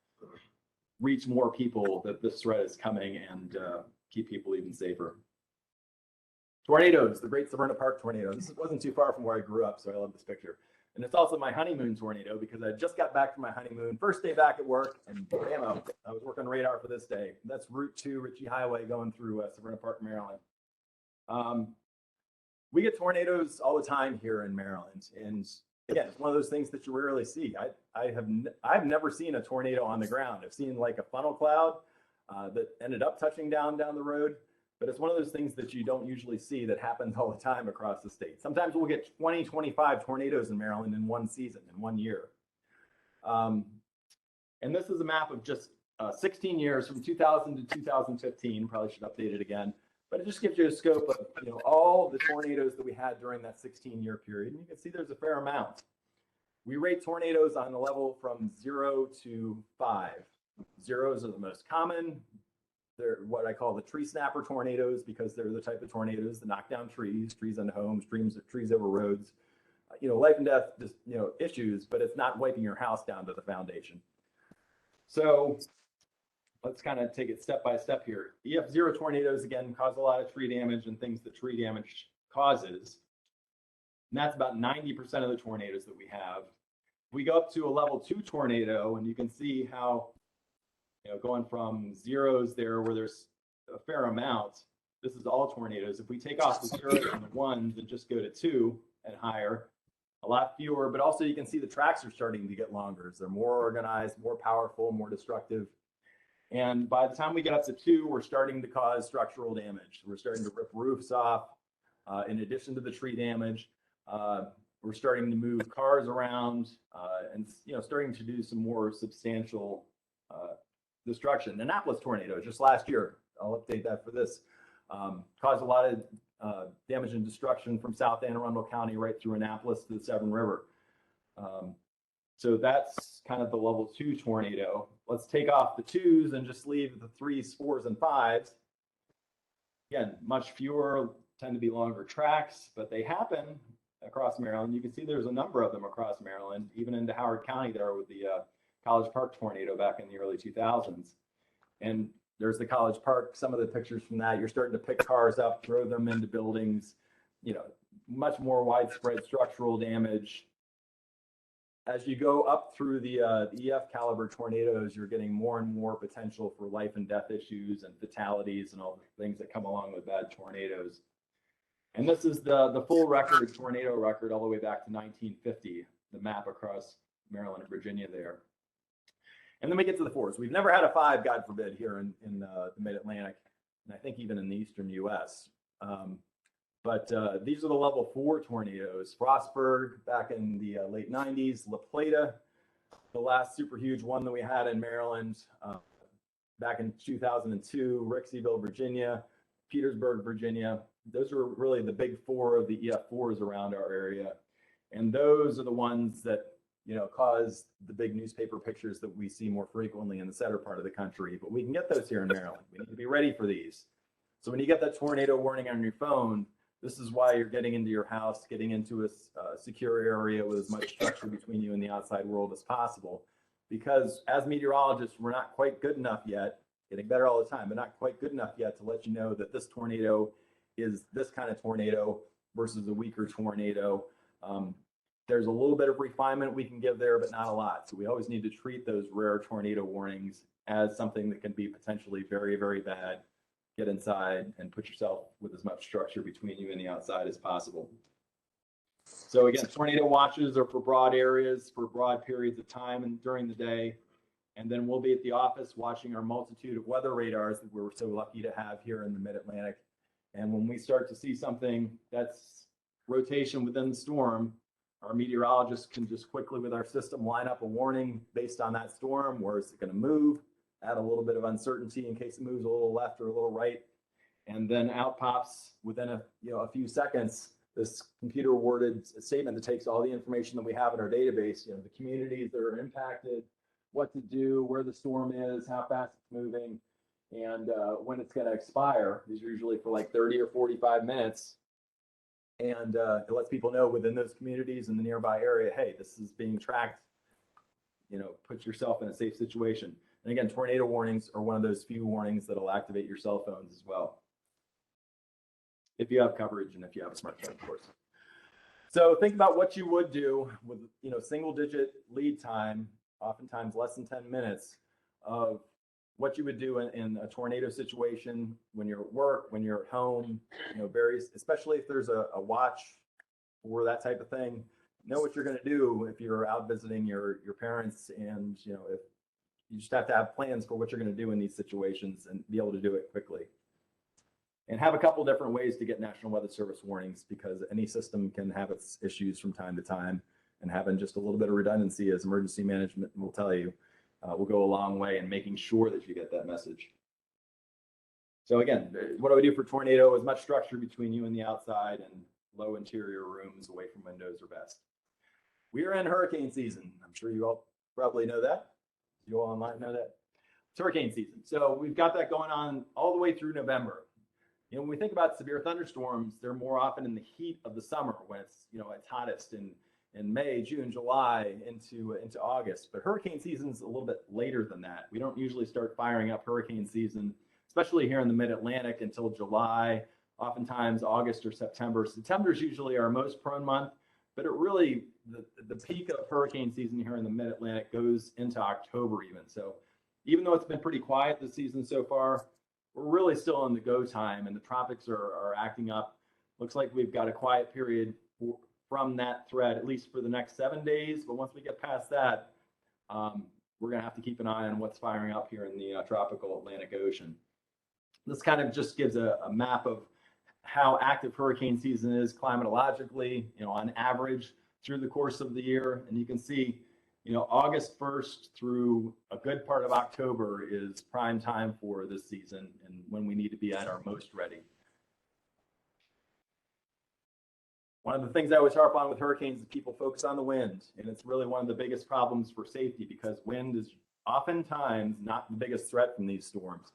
reach more people that this threat is coming and keep people even safer. Tornadoes, the Great Severna Park tornado. This wasn't too far from where I grew up, so I love this picture. And it's also my honeymoon tornado because I just got back from my honeymoon, first day back at work, and bam, I was working radar for this day. That's Route 2, Ritchie Highway, going through Severna Park, Maryland. We get tornadoes all the time here in Maryland, and again, it's one of those things that you rarely see. I've never seen a tornado on the ground. I've seen like a funnel cloud that ended up touching down the road. But it's one of those things that you don't usually see that happens all the time across the state. Sometimes we'll get 20, 25 tornadoes in Maryland in one season, in 1 year. And this is a map of just 16 years from 2000 to 2015. Probably should update it again. But it just gives you a scope of all the tornadoes that we had during that 16-year period. And you can see there's a fair amount. We rate tornadoes on the level from 0 to 5. Zeros are the most common. They're what I call the tree snapper tornadoes because they're the type of tornadoes that knock down trees on homes, trees over roads, life and death, just, issues, but it's not wiping your house down to the foundation. So let's kind of take it step by step here. EF0 tornadoes, again, cause a lot of tree damage and things that tree damage causes. And that's about 90% of the tornadoes that we have. We go up to a level 2 tornado, and you can see how going from zeros there where there's a fair amount, this is all tornadoes. If we take off the zeros and the ones and just go to 2 and higher, a lot fewer, but also you can see the tracks are starting to get longer. So they're more organized, more powerful, more destructive. And by the time we get up to 2, we're starting to cause structural damage. We're starting to rip roofs off. In addition to the tree damage, we're starting to move cars around and starting to do some more substantial destruction. The Annapolis tornado just last year, I'll update that for this, caused a lot of damage and destruction from South Anne Arundel County right through Annapolis to the Severn River. So that's kind of the level 2 tornado. Let's take off the 2s and just leave the 3s, 4s, and 5s. Again, much fewer, tend to be longer tracks, but they happen across Maryland. You can see there's a number of them across Maryland, even into Howard County there with the College Park tornado back in the early 2000s. And there's the College Park, some of the pictures from that. You're starting to pick cars up, throw them into buildings, much more widespread structural damage. As you go up through the EF caliber tornadoes, you're getting more and more potential for life and death issues and fatalities and all the things that come along with bad tornadoes. And this is the full record, tornado record, all the way back to 1950, the map across Maryland and Virginia there. And then we get to the 4s. We've never had a 5, God forbid, here in the mid-Atlantic, and I think even in the eastern US. But these are the level 4 tornadoes. Frostburg back in the late 90s, La Plata, the last super huge one that we had in Maryland back in 2002, Rixieville, Virginia, Petersburg, Virginia. Those are really the big 4 of the EF4s around our area. And those are the ones that cause the big newspaper pictures that we see more frequently in the center part of the country. But we can get those here in Maryland. We need to be ready for these. So when you get that tornado warning on your phone, this is why you're getting into your house, getting into a secure area with as much structure between you and the outside world as possible. Because as meteorologists, we're not quite good enough yet, getting better all the time, but not quite good enough yet to let you know that this tornado is this kind of tornado versus a weaker tornado. There's a little bit of refinement we can give there, but not a lot. So we always need to treat those rare tornado warnings as something that can be potentially very, very bad. Get inside and put yourself with as much structure between you and the outside as possible. So again, tornado watches are for broad areas, for broad periods of time and during the day. And then we'll be at the office watching our multitude of weather radars that we're so lucky to have here in the mid-Atlantic. And when we start to see something that's rotation within the storm, our meteorologists can just quickly with our system line up a warning based on that storm. Where is it going to move? Add a little bit of uncertainty in case it moves a little left or a little right. And then out pops within a few seconds this computer worded statement that takes all the information that we have in our database, the communities that are impacted, what to do, where the storm is, how fast it's moving, and when it's going to expire. These are usually for like 30 or 45 minutes. And it lets people know within those communities in the nearby area, hey, this is being tracked. Put yourself in a safe situation. And again, tornado warnings are one of those few warnings that'll activate your cell phones as well. If you have coverage and if you have a smartphone, of course. So think about what you would do with, single digit lead time, oftentimes less than 10 minutes of what you would do in a tornado situation when you're at work, when you're at home, especially if there's a watch or that type of thing. Know what you're going to do if you're out visiting your parents, and if you just have to have plans for what you're going to do in these situations and be able to do it quickly. And have a couple different ways to get National Weather Service warnings, because any system can have its issues from time to time, and having just a little bit of redundancy, as emergency management will tell you, will go a long way in making sure that you get that message. So again, what do we do for tornado? As much structure between you and the outside, and low interior rooms away from windows are best. We are in hurricane season. I'm sure you all probably know that. You all online know that. It's hurricane season. So we've got that going on all the way through November. When we think about severe thunderstorms, they're more often in the heat of the summer when it's, it's hottest in May, June, July into August. But hurricane season's a little bit later than that. We don't usually start firing up hurricane season, especially here in the mid-Atlantic, until July, oftentimes August or September. September is usually our most prone month, but it really, the peak of hurricane season here in the mid-Atlantic goes into October even. So even though it's been pretty quiet this season so far, we're really still in the go time, and the tropics are acting up. Looks like we've got a quiet period from that threat, at least for the next 7 days. But once we get past that, we're going to have to keep an eye on what's firing up here in the tropical Atlantic Ocean. This kind of just gives a map of how active hurricane season is climatologically, on average through the course of the year. And you can see, August 1st through a good part of October is prime time for this season, and when we need to be at our most ready. One of the things I always harp on with hurricanes is people focus on the wind, and it's really one of the biggest problems for safety, because wind is oftentimes not the biggest threat from these storms.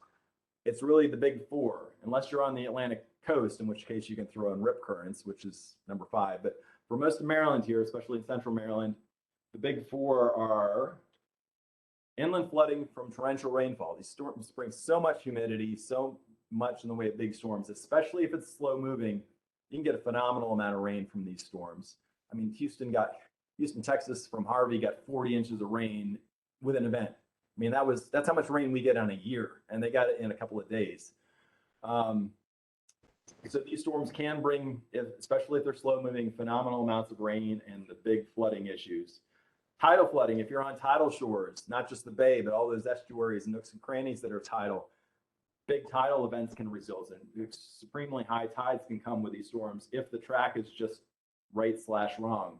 It's really the big 4, unless you're on the Atlantic coast, in which case you can throw in rip currents, which is number 5. But for most of Maryland here, especially in central Maryland, the big 4 are Inland flooding from torrential rainfall. These storms bring so much humidity, so much in the way of big storms, especially if it's slow moving. You can get a phenomenal amount of rain from these storms. I mean, Houston, Texas from Harvey got 40 inches of rain with an event. I mean, that's how much rain we get on a year, and they got it in a couple of days. So these storms can bring, especially if they're slow moving, phenomenal amounts of rain and the big flooding issues. Tidal flooding, if you're on tidal shores, not just the bay, but all those estuaries and nooks and crannies that are tidal, big tidal events can result in. Supremely high tides can come with these storms if the track is just right/wrong.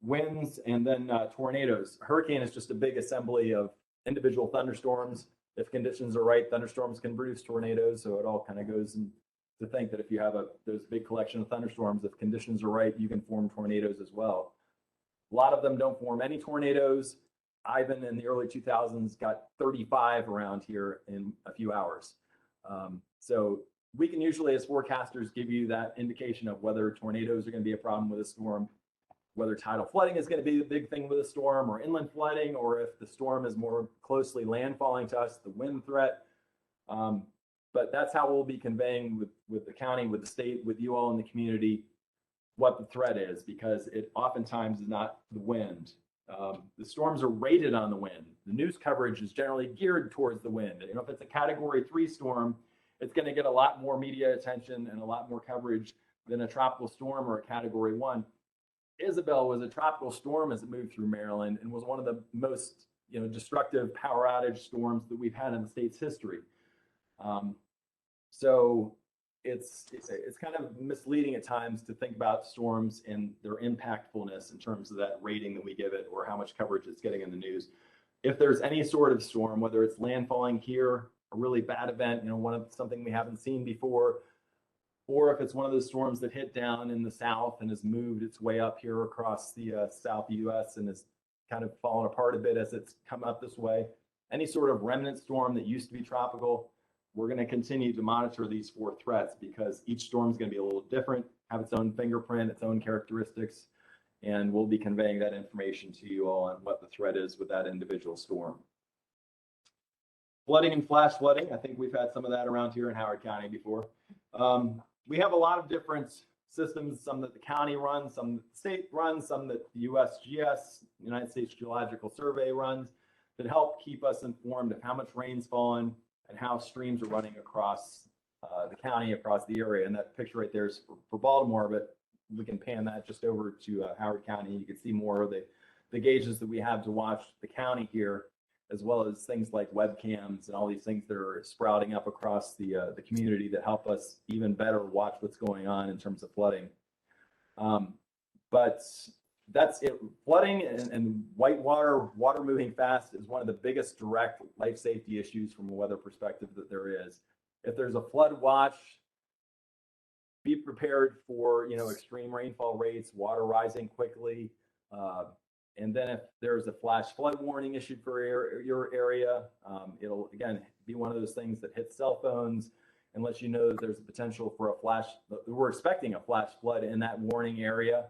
Winds and then tornadoes. Hurricane is just a big assembly of individual thunderstorms. If conditions are right, thunderstorms can produce tornadoes. So it all kind of goes in to think that if you have those big collection of thunderstorms, if conditions are right, you can form tornadoes as well. A lot of them don't form any tornadoes. Ivan in the early 2000s got 35 around here in a few hours. So we can usually, as forecasters, give you that indication of whether tornadoes are going to be a problem with a storm, whether tidal flooding is going to be the big thing with a storm, or inland flooding, or if the storm is more closely landfalling to us, the wind threat. But that's how we'll be conveying with the county, with the state, with you all in the community, what the threat is, because it oftentimes is not the wind. The storms are rated on the wind. The news coverage is generally geared towards the wind. You know, if it's a Category 3 storm, it's going to get a lot more media attention and a lot more coverage than a tropical storm or a Category 1. Isabel was a tropical storm as it moved through Maryland and was one of the most, destructive power outage storms that we've had in the state's history. So it's kind of misleading at times to think about storms and their impactfulness in terms of that rating that we give it or how much coverage it's getting in the news. If there's any sort of storm, whether it's landfalling here, a really bad event, something we haven't seen before, or if it's one of those storms that hit down in the south and has moved its way up here across the south U.S. and has kind of fallen apart a bit as it's come up this way, any sort of remnant storm that used to be tropical, we're going to continue to monitor these 4 threats because each storm is going to be a little different, have its own fingerprint, its own characteristics, and we'll be conveying that information to you all on what the threat is with that individual storm. Flooding and flash flooding, I think we've had some of that around here in Howard County before. We have a lot of different systems, some that the county runs, some that the state runs, some that the USGS, United States Geological Survey, runs that help keep us informed of how much rain's fallen and how streams are running across the county, across the area. And that picture right there is for Baltimore, but we can pan that just over to Howard County. You can see more of the gauges that we have to watch the county here, as well as things like webcams and all these things that are sprouting up across the community that help us even better watch what's going on in terms of flooding. But that's it. Flooding and white water moving fast is one of the biggest direct life safety issues from a weather perspective that there is. If there's a flood watch, be prepared for extreme rainfall rates, water rising quickly. And then if there's a flash flood warning issued for your area, it'll, again, be one of those things that hits cell phones and lets you know that there's a potential for a flash. We're expecting a flash flood in that warning area.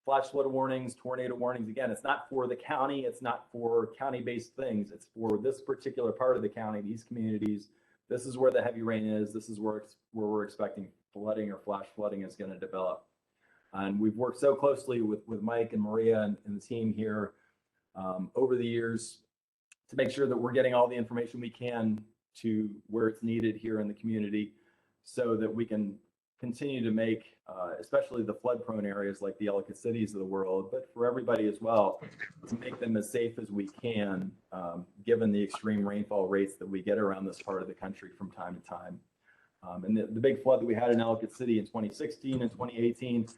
Flash flood warnings, tornado warnings, again, it's not for the county. It's not for county-based things. It's for this particular part of the county, these communities. This is where the heavy rain is. This is where we're expecting flooding or flash flooding is going to develop. And we've worked so closely with Mike and Maria and the team here over the years to make sure that we're getting all the information we can to where it's needed here in the community so that we can continue to make, especially the flood-prone areas like the Ellicott cities of the world, but for everybody as well, to make them as safe as we can, given the extreme rainfall rates that we get around this part of the country from time to time. And the big flood that we had in Ellicott City in 2016 and 2018,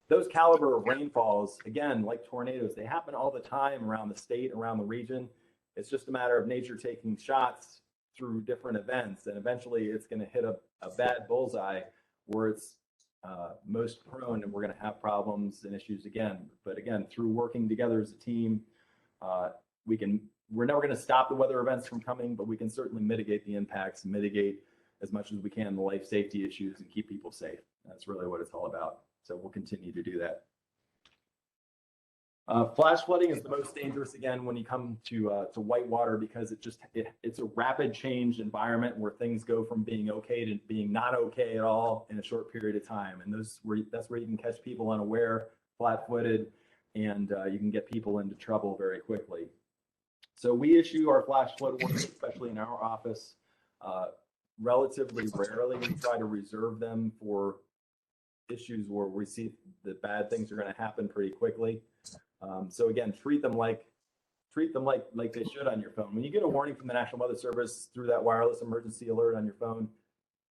those caliber of rainfalls, again, like tornadoes, they happen all the time around the state, around the region. It's just a matter of nature taking shots through different events, and eventually it's going to hit a bad bullseye where it's most prone, and we're going to have problems and issues again. But again, through working together as a team, we're never going to stop the weather events from coming, but we can certainly mitigate the impacts, mitigate as much as we can the life safety issues, and keep people safe. That's really what it's all about. So we'll continue to do that. Flash flooding is the most dangerous again when you come to whitewater because it's a rapid change environment where things go from being okay to being not okay at all in a short period of time. And that's where you can catch people unaware, flat-footed, and you can get people into trouble very quickly. So we issue our flash flood warnings, especially in our office, relatively rarely. We try to reserve them for issues where we see that bad things are going to happen pretty quickly. So again, treat them like they should on your phone. When you get a warning from the National Weather Service through that wireless emergency alert on your phone,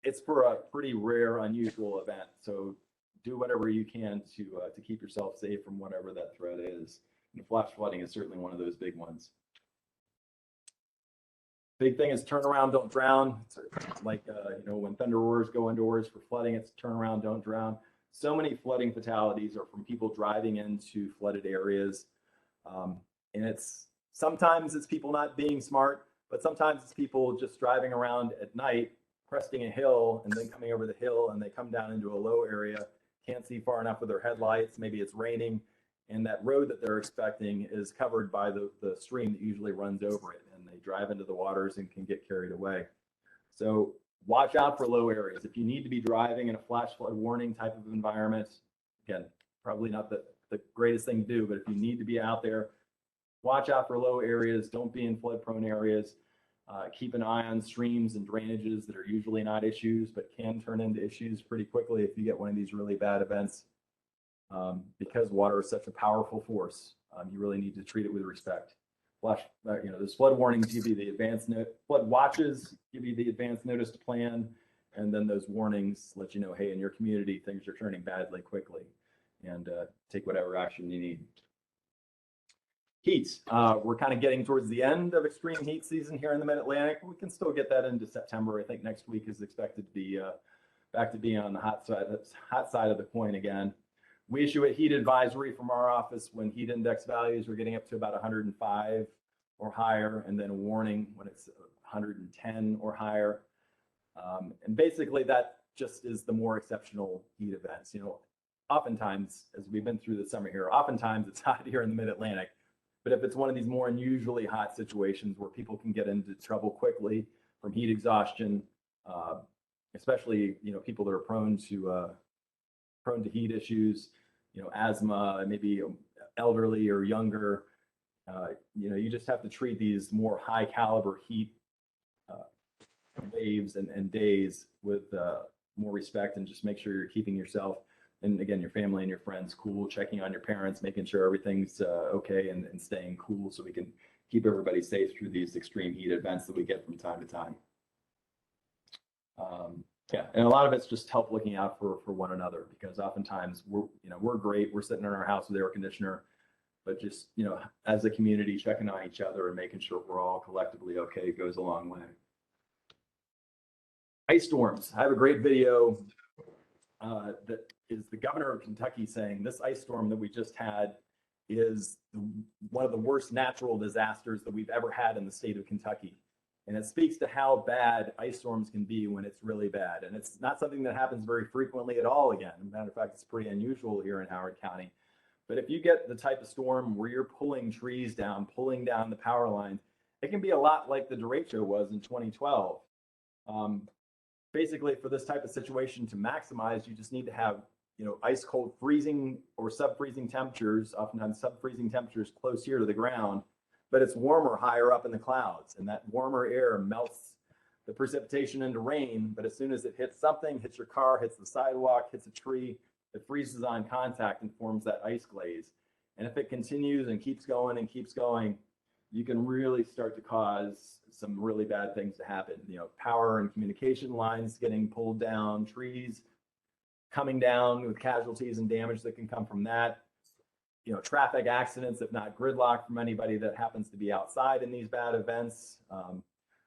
it's for a pretty rare, unusual event. So do whatever you can to keep yourself safe from whatever that threat is. And flash flooding is certainly one of those big ones. Big thing is turn around, don't drown. It's like when thunder roars, go indoors. For flooding, it's turn around, don't drown. So many flooding fatalities are from people driving into flooded areas. And sometimes it's people not being smart, but sometimes it's people just driving around at night, cresting a hill and then coming over the hill, and they come down into a low area, can't see far enough with their headlights. Maybe it's raining, and that road that they're expecting is covered by the stream that usually runs over it, and they drive into the waters and can get carried away. So watch out for low areas. If you need to be driving in a flash flood warning type of environment, again, probably not the greatest thing to do, but if you need to be out there, watch out for low areas. Don't be in flood prone areas. Keep an eye on streams and drainages that are usually not issues, but can turn into issues pretty quickly if you get one of these really bad events. Because water is such a powerful force, you really need to treat it with respect. Those flood warnings give you the flood watches give you the advance notice to plan, and then those warnings let you know, hey, in your community, things are turning badly quickly, and take whatever action you need. Heat. We're kind of getting towards the end of extreme heat season here in the Mid-Atlantic. We can still get that into September. I think next week is expected to be back to being on the hot side of the coin again. We issue a heat advisory from our office when heat index values are getting up to about 105 or higher, and then a warning when it's 110 or higher. And basically that just is the more exceptional heat events. Oftentimes, as we've been through the summer here, oftentimes it's hot here in the Mid-Atlantic. But if it's one of these more unusually hot situations where people can get into trouble quickly from heat exhaustion, especially people that are prone to heat issues, asthma, maybe elderly or younger, you just have to treat these more high caliber heat waves and days with more respect, and just make sure you're keeping yourself and again your family and your friends cool, checking on your parents, making sure everything's okay, and staying cool so we can keep everybody safe through these extreme heat events that we get from time to time. Yeah, and a lot of it's just help looking out for one another, because oftentimes we're great, we're sitting in our house with air conditioner, but just as a community checking on each other and making sure we're all collectively okay goes a long way. Ice storms. I have a great video that is the governor of Kentucky saying this ice storm that we just had is one of the worst natural disasters that we've ever had in the state of Kentucky. And it speaks to how bad ice storms can be when it's really bad. And it's not something that happens very frequently at all again. As a matter of fact, it's pretty unusual here in Howard County. But if you get the type of storm where you're pulling trees down, pulling down the power lines, it can be a lot like the derecho was in 2012. Basically, for this type of situation to maximize, you just need to have ice cold freezing or sub-freezing temperatures, oftentimes sub-freezing temperatures close here to the ground, but it's warmer higher up in the clouds, and that warmer air melts the precipitation into rain. But as soon as it hits something, hits your car, hits the sidewalk, hits a tree, it freezes on contact and forms that ice glaze. And if it continues and keeps going, you can really start to cause some really bad things to happen. Power and communication lines getting pulled down, trees coming down with casualties and damage that can come from that. Traffic accidents, if not gridlock, from anybody that happens to be outside in these bad events.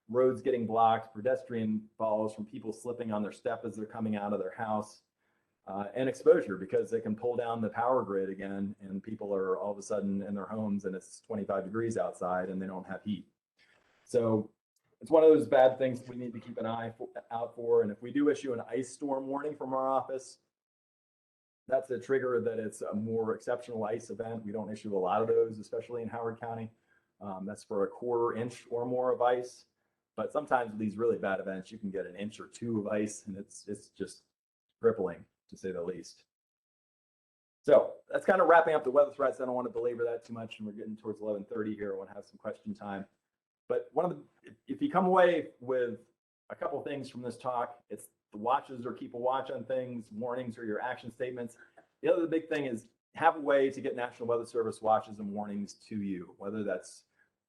Roads getting blocked, pedestrian falls from people slipping on their step as they're coming out of their house. And exposure, because it can pull down the power grid again, and people are all of a sudden in their homes and it's 25 degrees outside and they don't have heat. So it's one of those bad things we need to keep an eye out for. And if we do issue an ice storm warning from our office, that's a trigger that it's a more exceptional ice event. We don't issue a lot of those, especially in Howard County. That's for a 1/4 inch or more of ice. But sometimes with these really bad events, you can get an inch or 2 of ice, and it's just crippling, to say the least. So that's kind of wrapping up the weather threats. I don't want to belabor that too much, and we're getting towards 11:30 here. I want to have some question time. But if you come away with a couple of things from this talk, it's the watches or keep a watch on things, warnings or your action statements. The other big thing is have a way to get National Weather Service watches and warnings to you, whether that's,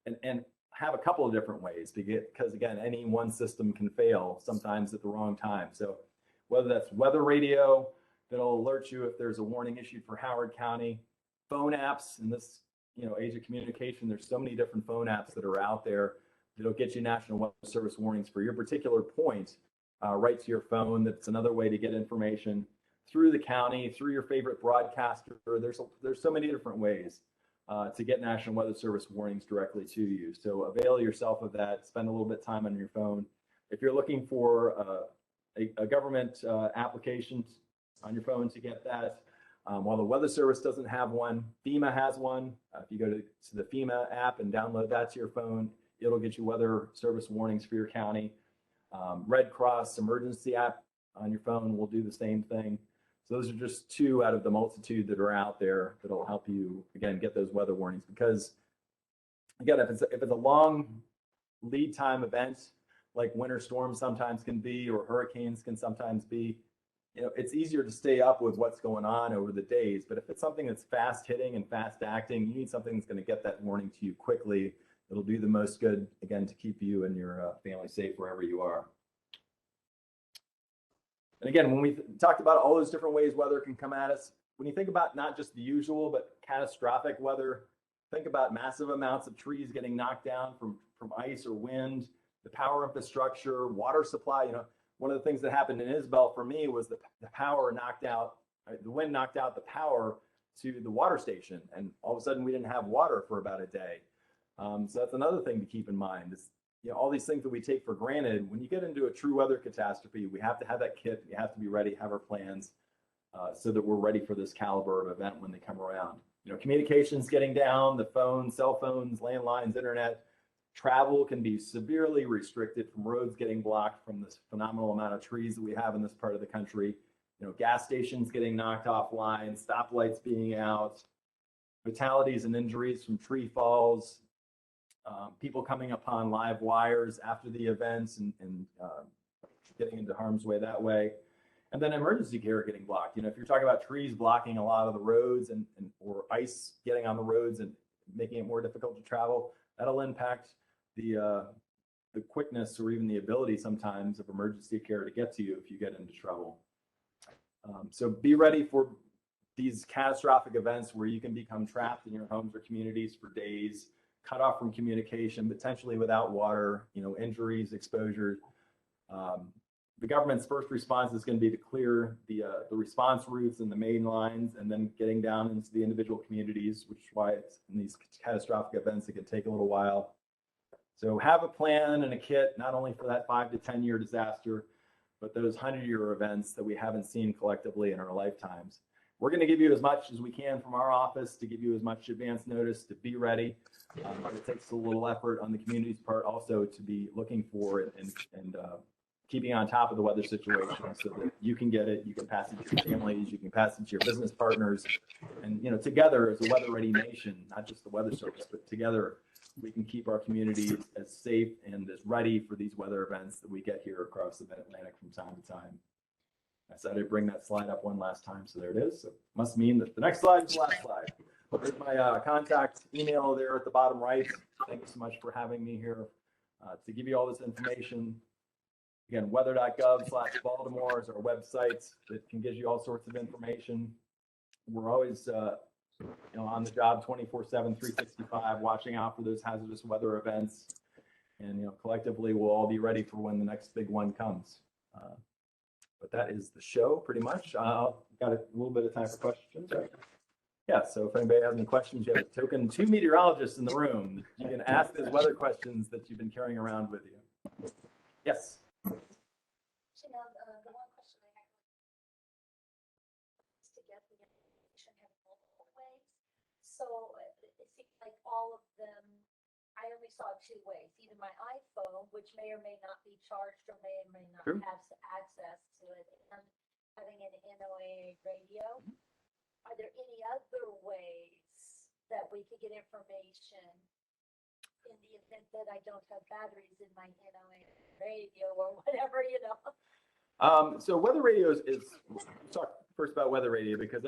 and have a couple of different ways because again, any one system can fail sometimes at the wrong time. So whether that's weather radio that'll alert you if there's a warning issued for Howard County, phone apps in this age of communication, there's so many different phone apps that are out there that'll get you National Weather Service warnings for your particular point right to your phone. That's another way to get information through the county, through your favorite broadcaster. There's so many different ways to get National Weather Service warnings directly to you. So avail yourself of that. Spend a little bit of time on your phone. If you're looking for a government application on your phone to get that, while the Weather Service doesn't have one, FEMA has one. If you go to the FEMA app and download that to your phone, it'll get you weather service warnings for your county. Red Cross emergency app on your phone will do the same thing. So those are just 2 out of the multitude that are out there that'll help you, again, get those weather warnings. Because, again, if it's a long lead time event, like winter storms sometimes can be, or hurricanes can sometimes be, it's easier to stay up with what's going on over the days. But if it's something that's fast hitting and fast acting, you need something that's going to get that warning to you quickly. It'll do the most good, again, to keep you and your family safe wherever you are. And again, when we talked about all those different ways weather can come at us, when you think about not just the usual, but catastrophic weather, think about massive amounts of trees getting knocked down from ice or wind, the power infrastructure, water supply. One of the things that happened in Isabel for me was the power knocked out, the wind knocked out the power to the water station. And all of a sudden we didn't have water for about a day. So that's another thing to keep in mind is, all these things that we take for granted, when you get into a true weather catastrophe, we have to have that kit, we have to be ready, have our plans so that we're ready for this caliber of event when they come around. Communications getting down, the phones, cell phones, landlines, internet, travel can be severely restricted from roads getting blocked from this phenomenal amount of trees that we have in this part of the country. Gas stations getting knocked offline, stoplights being out, fatalities and injuries from tree falls, people coming upon live wires after the events and getting into harm's way that way. And then emergency care getting blocked. If you're talking about trees blocking a lot of the roads or ice getting on the roads and making it more difficult to travel, that'll impact the quickness or even the ability sometimes of emergency care to get to you if you get into trouble. So be ready for these catastrophic events where you can become trapped in your homes or communities for days, cut off from communication, potentially without water, injuries, exposure. The government's first response is going to be to clear the response routes and the main lines, and then getting down into the individual communities, which is why it's in these catastrophic events, it can take a little while. So have a plan and a kit, not only for that 5 to 10 year disaster, but those 100-year events that we haven't seen collectively in our lifetimes. We're going to give you as much as we can from our office to give you as much advance notice to be ready. But it takes a little effort on the community's part also to be looking for it and keeping on top of the weather situation so that you can get it, you can pass it to your families, you can pass it to your business partners. And together as a weather ready nation, not just the Weather Service, but together we can keep our communities as safe and as ready for these weather events that we get here across the Mid-Atlantic from time to time. I said I'd bring that slide up one last time, so there it is. So it must mean that the next slide is the last slide. There's my contact email there at the bottom right. Thank you so much for having me here to give you all this information. Again, weather.gov/Baltimore is our website that can give you all sorts of information. We're always on the job 24/7, 365, watching out for those hazardous weather events. And collectively, we'll all be ready for when the next big one comes. But that is the show pretty much. Got a little bit of time for questions. Yeah, so if anybody has any questions, you have a token 2 meteorologists in the room. You can ask those weather questions that you've been carrying around with you. Yes. The one question I had is to get the information have multiple ways. So it seems like all of them, I only saw two ways, either my iPhone, which may or may not be charged or may not True. have access to it, and having an NOAA radio. Are there any other ways that we could get information in the event that I don't have batteries in my NOAA radio or whatever, you know? So weather radio is let's talk first about weather radio because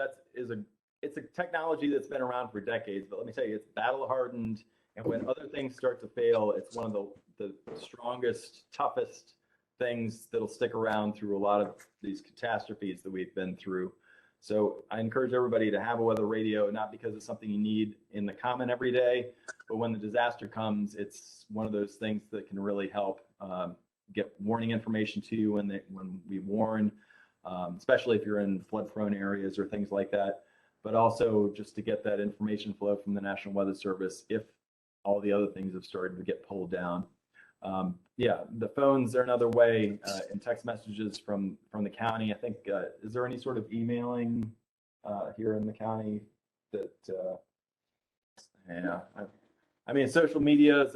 it's a technology that's been around for decades, but let me tell you, it's battle hardened. And when other things start to fail, it's one of the strongest, toughest things that'll stick around through a lot of these catastrophes that we've been through. So I encourage everybody to have a weather radio, not because it's something you need in the common every day, but when the disaster comes, it's one of those things that can really help get warning information to you when we warn, especially if you're in flood-prone areas or things like that. But also just to get that information flow from the National Weather Service if all the other things have started to get pulled down. Yeah, the phones are another way, and text messages from the county. I think, is there any sort of emailing here in the county that, yeah, I mean, social media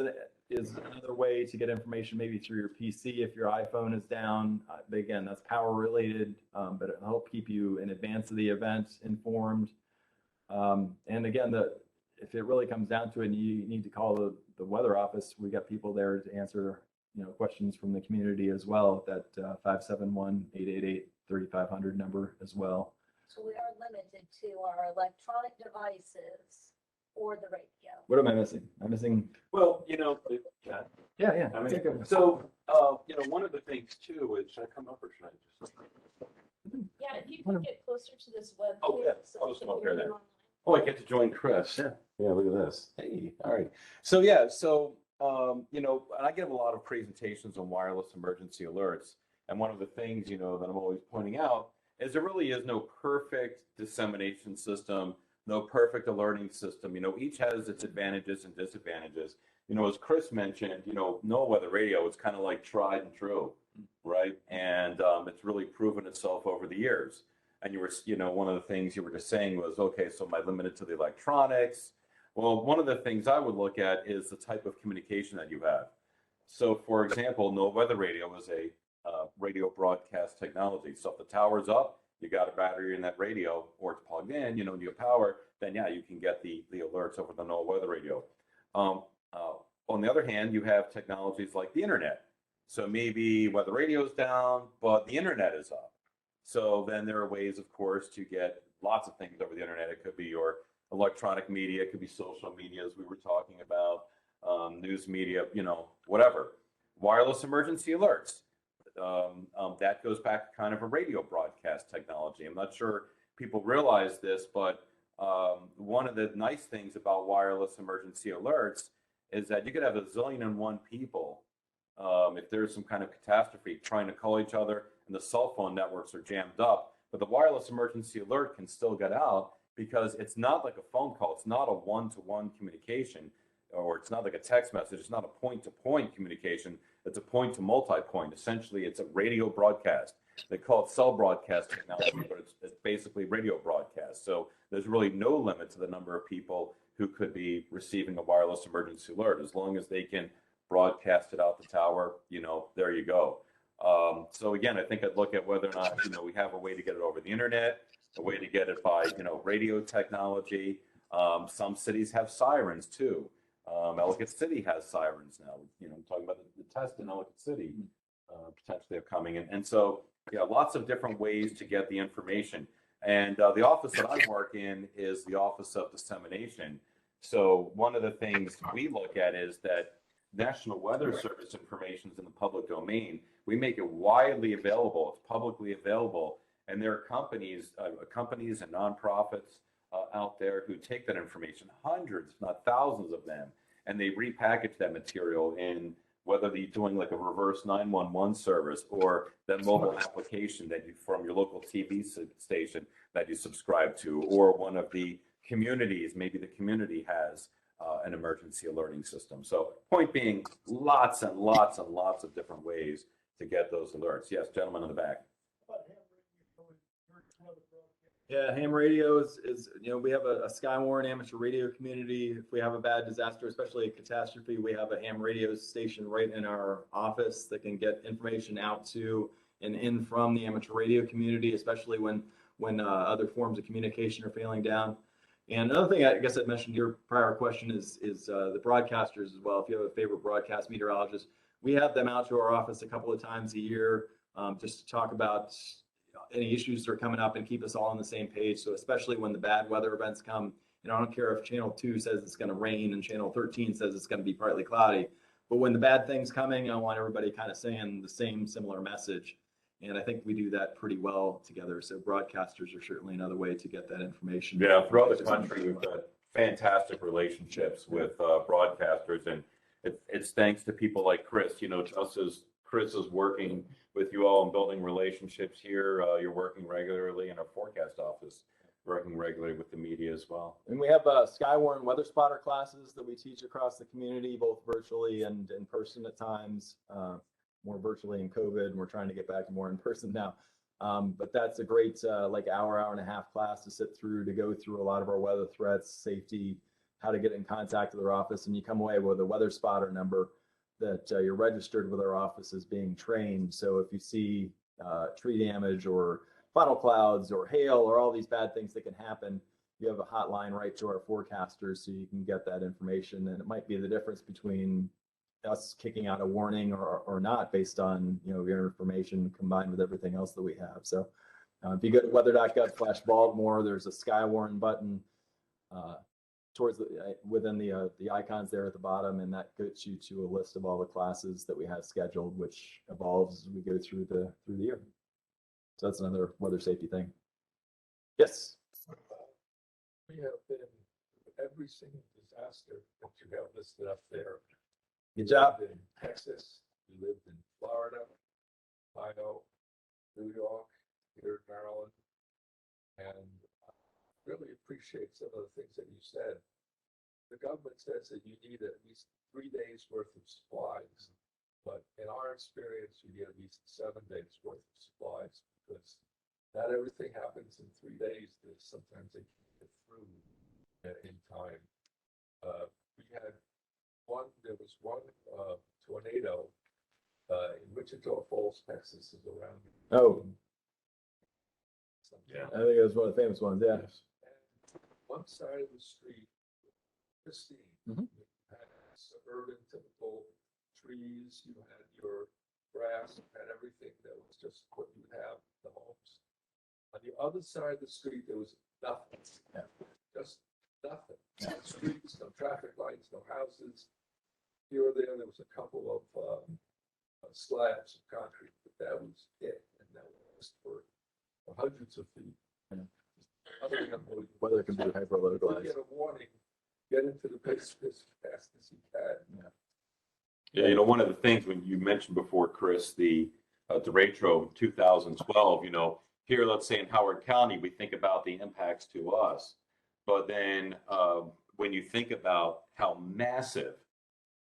is another way to get information, maybe through your PC if your iPhone is down. But again, that's power related, but it'll help keep you in advance of the event informed. And again, if it really comes down to it and you need to call the weather office, we got people there to answer, questions from the community as well, that 571-888-3500 number as well. So we are limited to our electronic devices or the radio. What am I missing? I'm missing. Well, Yeah. I mean, so, one of the things too is, should I come up or should I just? Yeah, if you can get closer to this web. Oh, yeah. so I'll we just can come up hear here you then. online. Oh, I get to join Chris. Yeah. Yeah, look at this. Hey, all right. So, and I give a lot of presentations on wireless emergency alerts. And one of the things, that I'm always pointing out is there really is no perfect dissemination system, no perfect alerting system. Each has its advantages and disadvantages. As Chris mentioned, no weather radio is kind of like tried and true, right? And it's really proven itself over the years. And you were, one of the things you were just saying was, okay, so am I limited to the electronics? Well, one of the things I would look at is the type of communication that you have. So, for example, no weather radio is a radio broadcast technology. So if the tower's up, you got a battery in that radio, or it's plugged in, you have power, then yeah, you can get the alerts over the no weather radio. On the other hand, you have technologies like the internet. So maybe weather radio's down, but the internet is up. So then there are ways, of course, to get lots of things over the internet. It could be your electronic media, it could be social media, as we were talking about, news media, whatever. Wireless emergency alerts. That goes back to kind of a radio broadcast technology. I'm not sure people realize this, but one of the nice things about wireless emergency alerts is that you could have 1,000,001 people, if there's some kind of catastrophe, trying to call each other, and the cell phone networks are jammed up, but the wireless emergency alert can still get out because it's not like a phone call. It's not a one-to-one communication, or it's not like a text message. It's not a point-to-point communication. It's a point-to-multi-point. Essentially, it's a radio broadcast. They call it cell broadcast technology, but it's basically radio broadcast. So there's really no limit to the number of people who could be receiving a wireless emergency alert. As long as they can broadcast it out the tower, there you go. So again, I think I'd look at whether or not, we have a way to get it over the internet, a way to get it by, radio technology. Some cities have sirens too. Ellicott City has sirens now. I'm talking about the test in Ellicott City potentially upcoming. And so, lots of different ways to get the information. And the office that I work in is the Office of Dissemination. So one of the things we look at is that National Weather Service information is in the public domain. We make it widely available. It's publicly available. And there are companies and nonprofits out there who take that information, hundreds, if not thousands of them, and they repackage that material in whether they're doing like a reverse 911 service or that mobile application that you from your local TV station that you subscribe to, or one of the communities, maybe the community has an emergency alerting system. So point being, lots and lots and lots of different ways to get those alerts. Yes, gentlemen in the back. Yeah, ham radio is, you know, we have a Skywarn amateur radio community. If we have a bad disaster, especially a catastrophe, we have a ham radio station right in our office that can get information out to and in from the amateur radio community, especially when other forms of communication are failing down. And another thing I guess I mentioned your prior question is the broadcasters as well. If you have a favorite broadcast meteorologist, we have them out to our office a couple of times a year just to talk about any issues that are coming up and keep us all on the same page. So especially when the bad weather events come, and I don't care if channel 2 says it's going to rain and channel 13 says it's going to be partly cloudy, but when the bad thing's coming, I want everybody kind of saying the same similar message. And I think we do that pretty well together. So broadcasters are certainly another way to get that information. Yeah, throughout the country, we've got fantastic relationships with broadcasters, and it's thanks to people like Chris. You know, just as Chris is working with you all and building relationships here, you're working regularly in our forecast office, working regularly with the media as well. And we have Skywarn weather spotter classes that we teach across the community, both virtually and in person at times. More virtually in COVID, and we're trying to get back to more in person now. But that's a great like hour and a half class to sit through, to go through a lot of our weather threats, safety, how to get in contact with our office. And you come away with a weather spotter number that you're registered with our office as being trained. So if you see tree damage or funnel clouds or hail or all these bad things that can happen, you have a hotline right to our forecasters so you can get that information. And it might be the difference between us kicking out a warning or not based on, you know, your information combined with everything else that we have. So if you go to weather.gov/Baltimore, there's a Skywarn button towards within the icons there at the bottom, and that gets you to a list of all the classes that we have scheduled, which evolves as we go through the year. So that's another weather safety thing. Yes. We have been every single disaster that you have listed up there. Good job. We lived in Texas, we lived in Florida, Ohio, New York, here in Maryland, and I really appreciate some of the things that you said. The government says that you need at least 3 days worth of supplies, but in our experience, you need at least 7 days worth of supplies, because not everything happens in 3 days. There's sometimes they can't get through in time. There was one tornado in Wichita Falls, Texas, is around. Oh, Yeah. I think it was one of the famous ones. Yeah. And one side of the street, pristine. Mhm. You had suburban typical trees, you had your grass, you had everything that was just what you have in the homes. On the other side of the street, there was nothing. Yeah. Just nothing. No streets, no traffic lights, no houses. Here or there was a couple of slabs of concrete, but that was it. And that was for hundreds of feet. Yeah. Utterly unbelievable. Weather can be If you hyper-localized. get a warning, get into the basement as fast as you can. Yeah, you know, one of the things when you mentioned before, Chris, the derecho 2012, you know, here, let's say in Howard County, we think about the impacts to us. But then when you think about how massive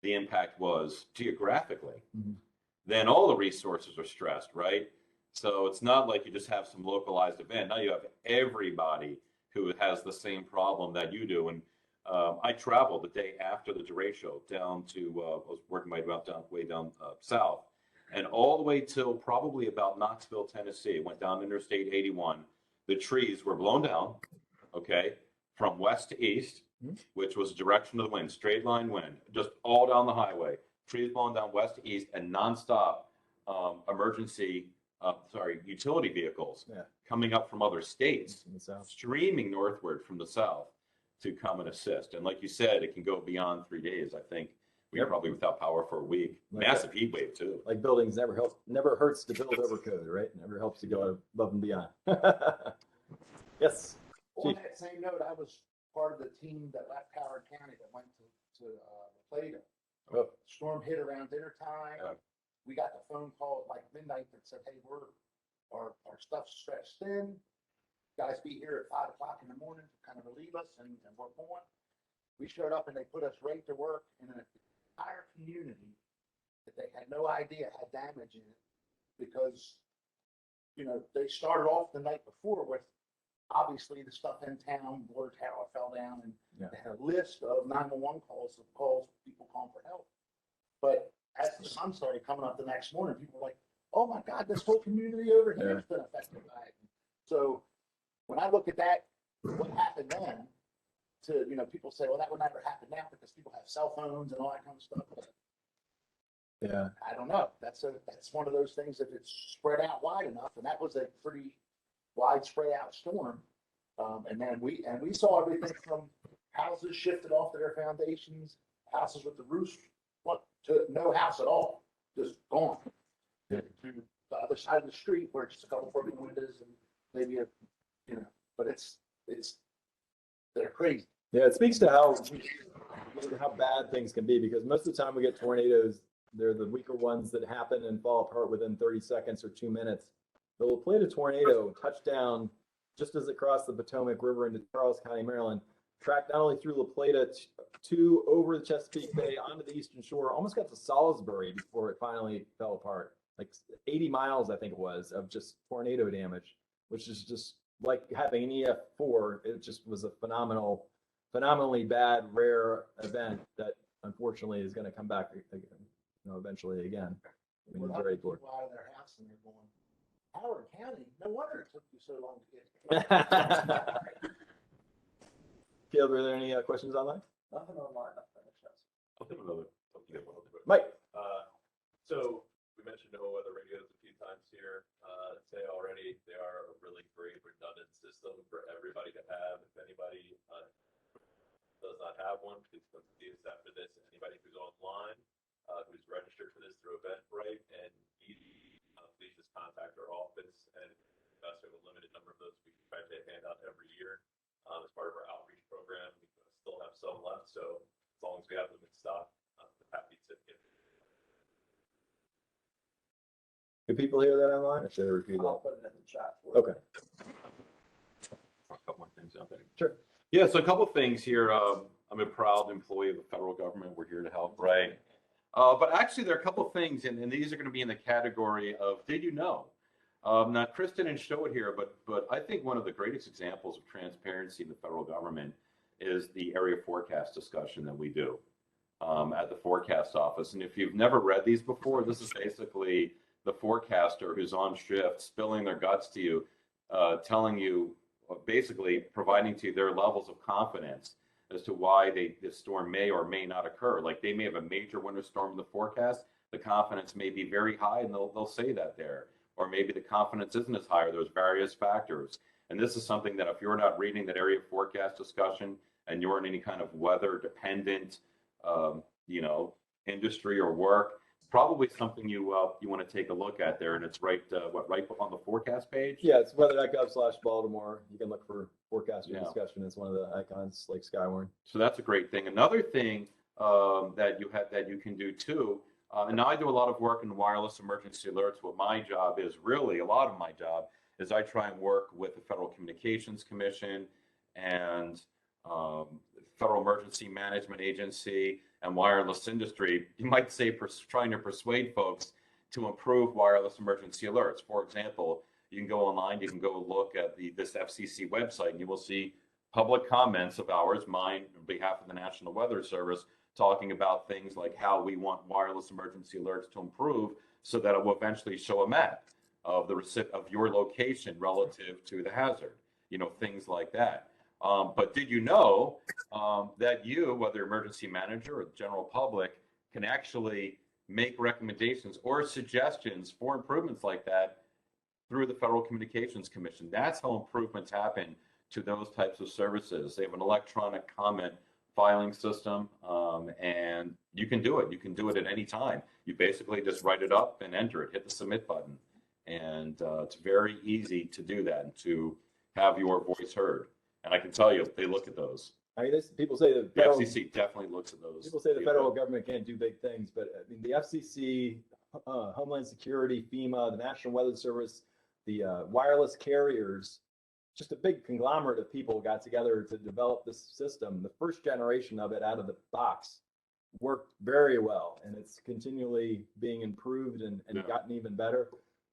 the impact was geographically, Mhm. then all the resources are stressed, right? So it's not like you just have some localized event. Now you have everybody who has the same problem that you do. And I traveled the day after the derecho down to, I was working my way down south, and all the way till probably about Knoxville, Tennessee. Went down Interstate 81. The trees were blown down, okay, from west to east, which was the direction of the wind, straight line wind, just all down the highway. Trees blown down west to east, and nonstop utility vehicles coming up from other states, In the south. streaming northward from the south to come and assist. And like you said, it can go beyond 3 days. I think we were probably without power for a week. Like Massive heat wave too. Like buildings never hurts to build over code, right? Never helps to go above and beyond. Yes. On that same note, I was part of the team that left Howard County that went to Plato. Oh. Storm hit around dinner time. Yeah. We got the phone call at like midnight that said, hey, our stuff's stretched thin. Guys be here at 5 o'clock in the morning to kind of relieve us and we're going. We showed up and they put us right to work in an entire community that they had no idea had damage in it because you know, they started off the night before with obviously the stuff in town, water tower fell down, and Yeah. they had a list of 911 calls of people calling for help. But as the sun started coming up the next morning, people were like, oh my God, this whole community over here has been affected by it. So when I look at that, what happened then, to, you know, people say, well, that would never happen now because people have cell phones and all that kind of stuff. Yeah. I don't know. That's one of those things that it's spread out wide enough, and that was a pretty wide spread out storm. And then we saw everything from houses shifted off their foundations, houses with the roofs, what, to no house at all, just gone. Yeah. To the other side of the street where it's just a couple broken windows and maybe a, you know, but it's they're crazy. Yeah, it speaks to how bad things can be, because most of the time we get tornadoes, they're the weaker ones that happen and fall apart within 30 seconds or 2 minutes. The La Plata tornado touched down just as it crossed the Potomac River into Charles County, Maryland, tracked not only through La Plata to over the Chesapeake Bay onto the eastern shore, almost got to Salisbury before it finally fell apart. Like 80 miles, I think it was, of just tornado damage, which is just like having an EF4. It just was a phenomenally bad, rare event that unfortunately is going to come back again, eventually again. I mean, it's very poor. People out of their house and they're going, Howard County, no wonder it took you so long to get. Caleb, are there any questions online? Nothing online. I'll give another. Mike. So we mentioned no weather radios a few times here. Say already they are a really great redundant system for everybody to have. If anybody does not have one, please come see us after this. Anybody who's online, who's registered for this through Eventbrite, and please just contact our office. And we have a limited number of those we try to hand out every year as part of our outreach program. We still have some left, so as long as we have them in stock, I'm happy to get them. Do people hear that online, or should I repeat I'll that? put it in the chat. Okay. A couple more things out there. Sure. Yeah, so a couple of things here. I'm a proud employee of the federal government. We're here to help, right? But actually, there are a couple of things, and these are going to be in the category of did you know? Now, Chris didn't show it here, but I think one of the greatest examples of transparency in the federal government is the area forecast discussion that we do at the forecast office. And if you've never read these before, this is basically the forecaster who's on shift spilling their guts to you, telling you, basically providing to you their levels of confidence as to why this storm may or may not occur. Like they may have a major winter storm in the forecast, the confidence may be very high, and they'll say that there. Or maybe the confidence isn't as high, or there's various factors. And this is something that if you're not reading that area forecast discussion and you're in any kind of weather dependent, industry or work, probably something you want to take a look at there. And it's right on the forecast page. Yeah, it's weather.gov/Baltimore. You can look for forecasting Yeah. discussion. It's one of the icons, like Skywarn. So that's a great thing. Another thing that you can do too, and now I do a lot of work in wireless emergency alerts. What my job is, really a lot of my job, is I try and work with the Federal Communications Commission and Federal Emergency Management Agency and wireless industry. You might say trying to persuade folks to improve wireless emergency alerts. For example, you can go online, you can go look at this FCC website, and you will see public comments of ours, mine on behalf of the National Weather Service, talking about things like how we want wireless emergency alerts to improve so that it will eventually show a map of of your location relative to the hazard, things like that. But did you know that you, whether emergency manager or the general public, can actually make recommendations or suggestions for improvements like that through the Federal Communications Commission? That's how improvements happen to those types of services. They have an electronic comment filing system, and you can do it. You can do it at any time. You basically just write it up and enter it, hit the submit button. And it's very easy to do that and to have your voice heard. And I can tell you, they look at those. I mean, people say that The FCC definitely looks at those. People say the federal government can't do big things, but I mean, the FCC, Homeland Security, FEMA, the National Weather Service, the wireless carriers, just a big conglomerate of people got together to develop this system. The first generation of it out of the box worked very well, and it's continually being improved and Yeah. gotten even better.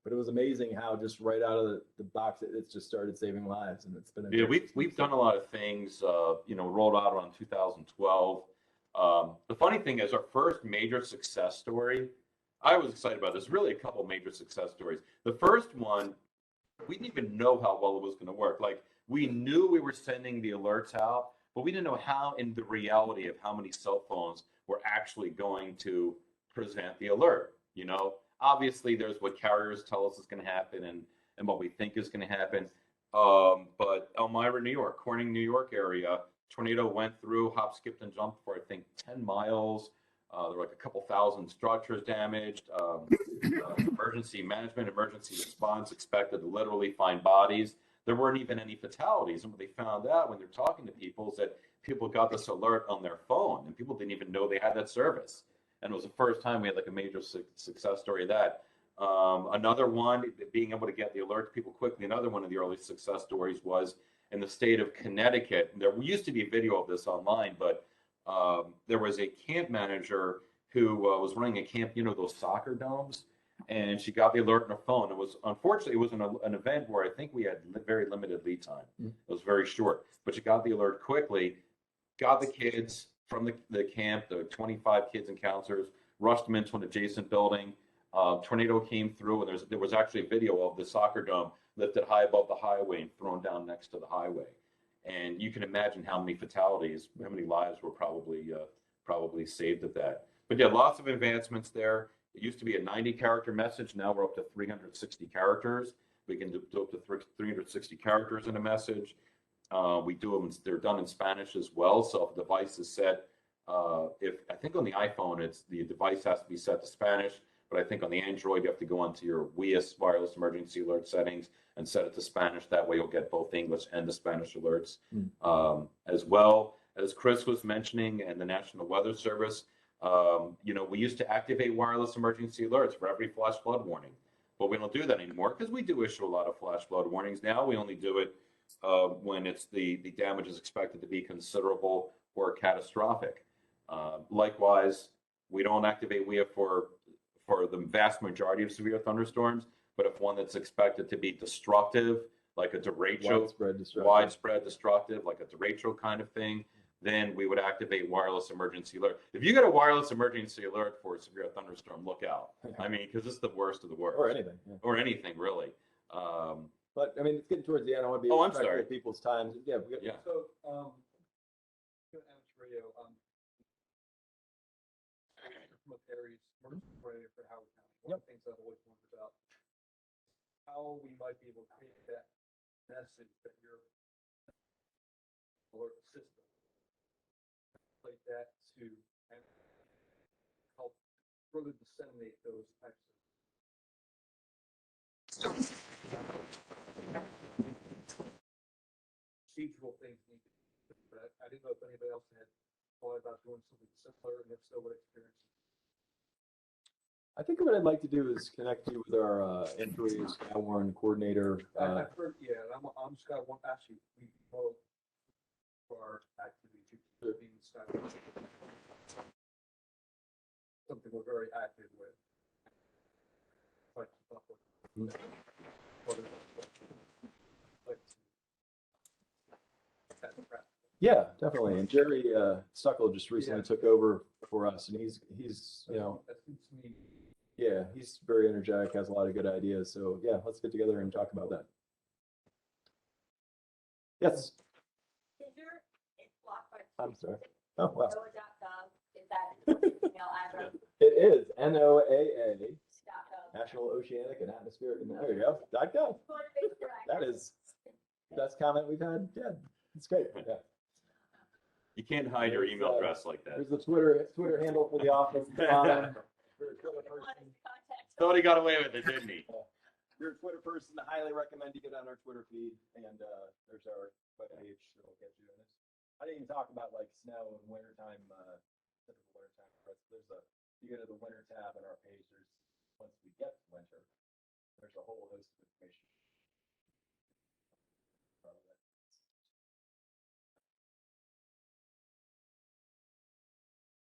But it was amazing how just right out of the box, it's just started saving lives, and it's been a Yeah, we've done a lot of things, rolled out around 2012. The funny thing is, our first major success story, I was excited about this, really a couple major success stories. The first one, we didn't even know how well it was going to work. Like, we knew we were sending the alerts out, but we didn't know how, in the reality of how many cell phones were actually going to present the alert. Obviously there's what carriers tell us is going to happen and what we think is going to happen. But Elmira, New York, Corning, New York area, tornado went through, hop, skipped, and jumped for, I think, 10 miles. There were like a couple thousand structures damaged. Emergency management, emergency response expected to literally find bodies. There weren't even any fatalities. And what they found out when they're talking to people is that people got this alert on their phone and people didn't even know they had that service. And it was the first time we had like a major success story of that. Another one, being able to get the alert to people quickly. Another one of the early success stories was in the state of Connecticut. There used to be a video of this online, but there was a camp manager who was running a camp, those soccer domes, and she got the alert on her phone. Unfortunately, it was an event where I think we had very limited lead time. It was very short, but she got the alert quickly, got the kids from the camp, the 25 kids and counselors, rushed them into an adjacent building. Tornado came through, and there was actually a video of the soccer dome lifted high above the highway and thrown down next to the highway. And you can imagine how many fatalities, how many lives were probably saved at that. But yeah, lots of advancements there. It used to be a 90-character message. Now we're up to 360 characters. We can do up to 360 characters in a message. We do them, they're done in Spanish as well. So if the device is set, I think on the iPhone, the device has to be set to Spanish, but I think on the Android, you have to go onto your WIAS wireless emergency alert settings and set it to Spanish. That way you'll get both English and the Spanish alerts. As well as Chris was mentioning, and the National Weather Service, we used to activate wireless emergency alerts for every flash flood warning, but we don't do that anymore because we do issue a lot of flash flood warnings now. We only do it when the damage is expected to be considerable or catastrophic. Likewise, we don't activate WIA for the vast majority of severe thunderstorms, but if one that's expected to be destructive, like a derecho, widespread destructive, like a derecho kind of thing, then we would activate wireless emergency alert. If you get a wireless emergency alert for a severe thunderstorm, look out. I mean, because it's the worst of the worst. Or anything. Yeah. Or anything, really. But I mean, it's getting towards the end. I want to be I'm respectful sorry. of people's time. Yeah. So, radio, from Aries, radio for Howard County. One of the things I've always wondered about how we might be able to create that message that your alert system, like that to and help further disseminate those types of procedural things need to be, but I didn't know if anybody else had thought about doing something similar, and if so, what experience? I think what I'd like to do is connect you with our entry Skywarn coordinator. I've heard, yeah, and I'm Scott. Actually, we both are actively being Scott. Something we're very active with. Yeah, definitely. And Jerry Stuckel just recently took over for us, and he's that seems to me. yeah, he's very energetic, has a lot of good ideas. So yeah, let's get together and talk about that. Yes. Is your, it's blocked by. I'm sorry. Oh wow. NOAA.gov, is that email address? It is NOAA, .gov. National Oceanic and Atmospheric. There you go. .gov. That is best comment we've had. Yeah, it's great. Yeah. You can't hide your email address like that. Here's the Twitter handle for the office. Thought he got away with it, didn't he? If you're a Twitter person, I highly recommend you get on our Twitter feed, and there's our webpage that'll get you in this. I didn't even talk about like snow and wintertime, typical wintertime. You go to the winter tab on our page, once we get to winter, there's a whole host of information.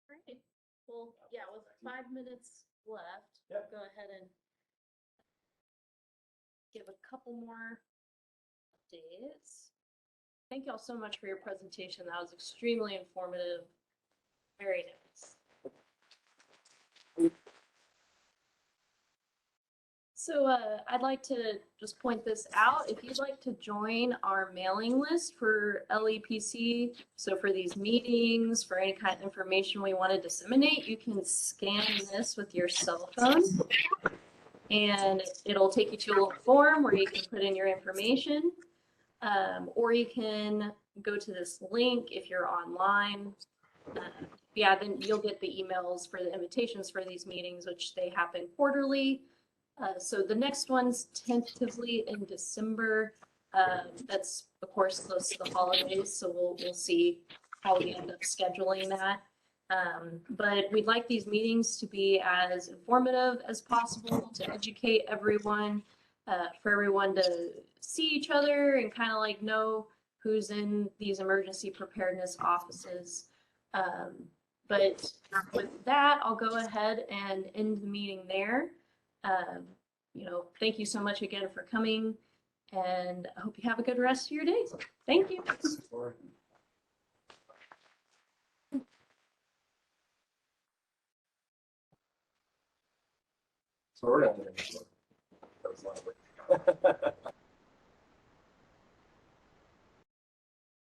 Great. Well, yeah, with 5 minutes left, Yep. go ahead and give a couple more updates. Thank you all so much for your presentation. That was extremely informative. Very nice. So I'd like to just point this out. If you'd like to join our mailing list for LEPC, so for these meetings, for any kind of information we want to disseminate, you can scan this with your cell phone. And it'll take you to a little form where you can put in your information. Or you can go to this link if you're online. Yeah, then you'll get the emails for the invitations for these meetings, which they happen quarterly. So the next one's tentatively in December. That's of course close to the holidays, so we'll see how we end up scheduling that. But we'd like these meetings to be as informative as possible, to educate everyone, for everyone to see each other and kind of like know who's in these emergency preparedness offices. But with that, I'll go ahead and end the meeting there. Thank you so much again for coming, and I hope you have a good rest of your day. Thank you. Sorry.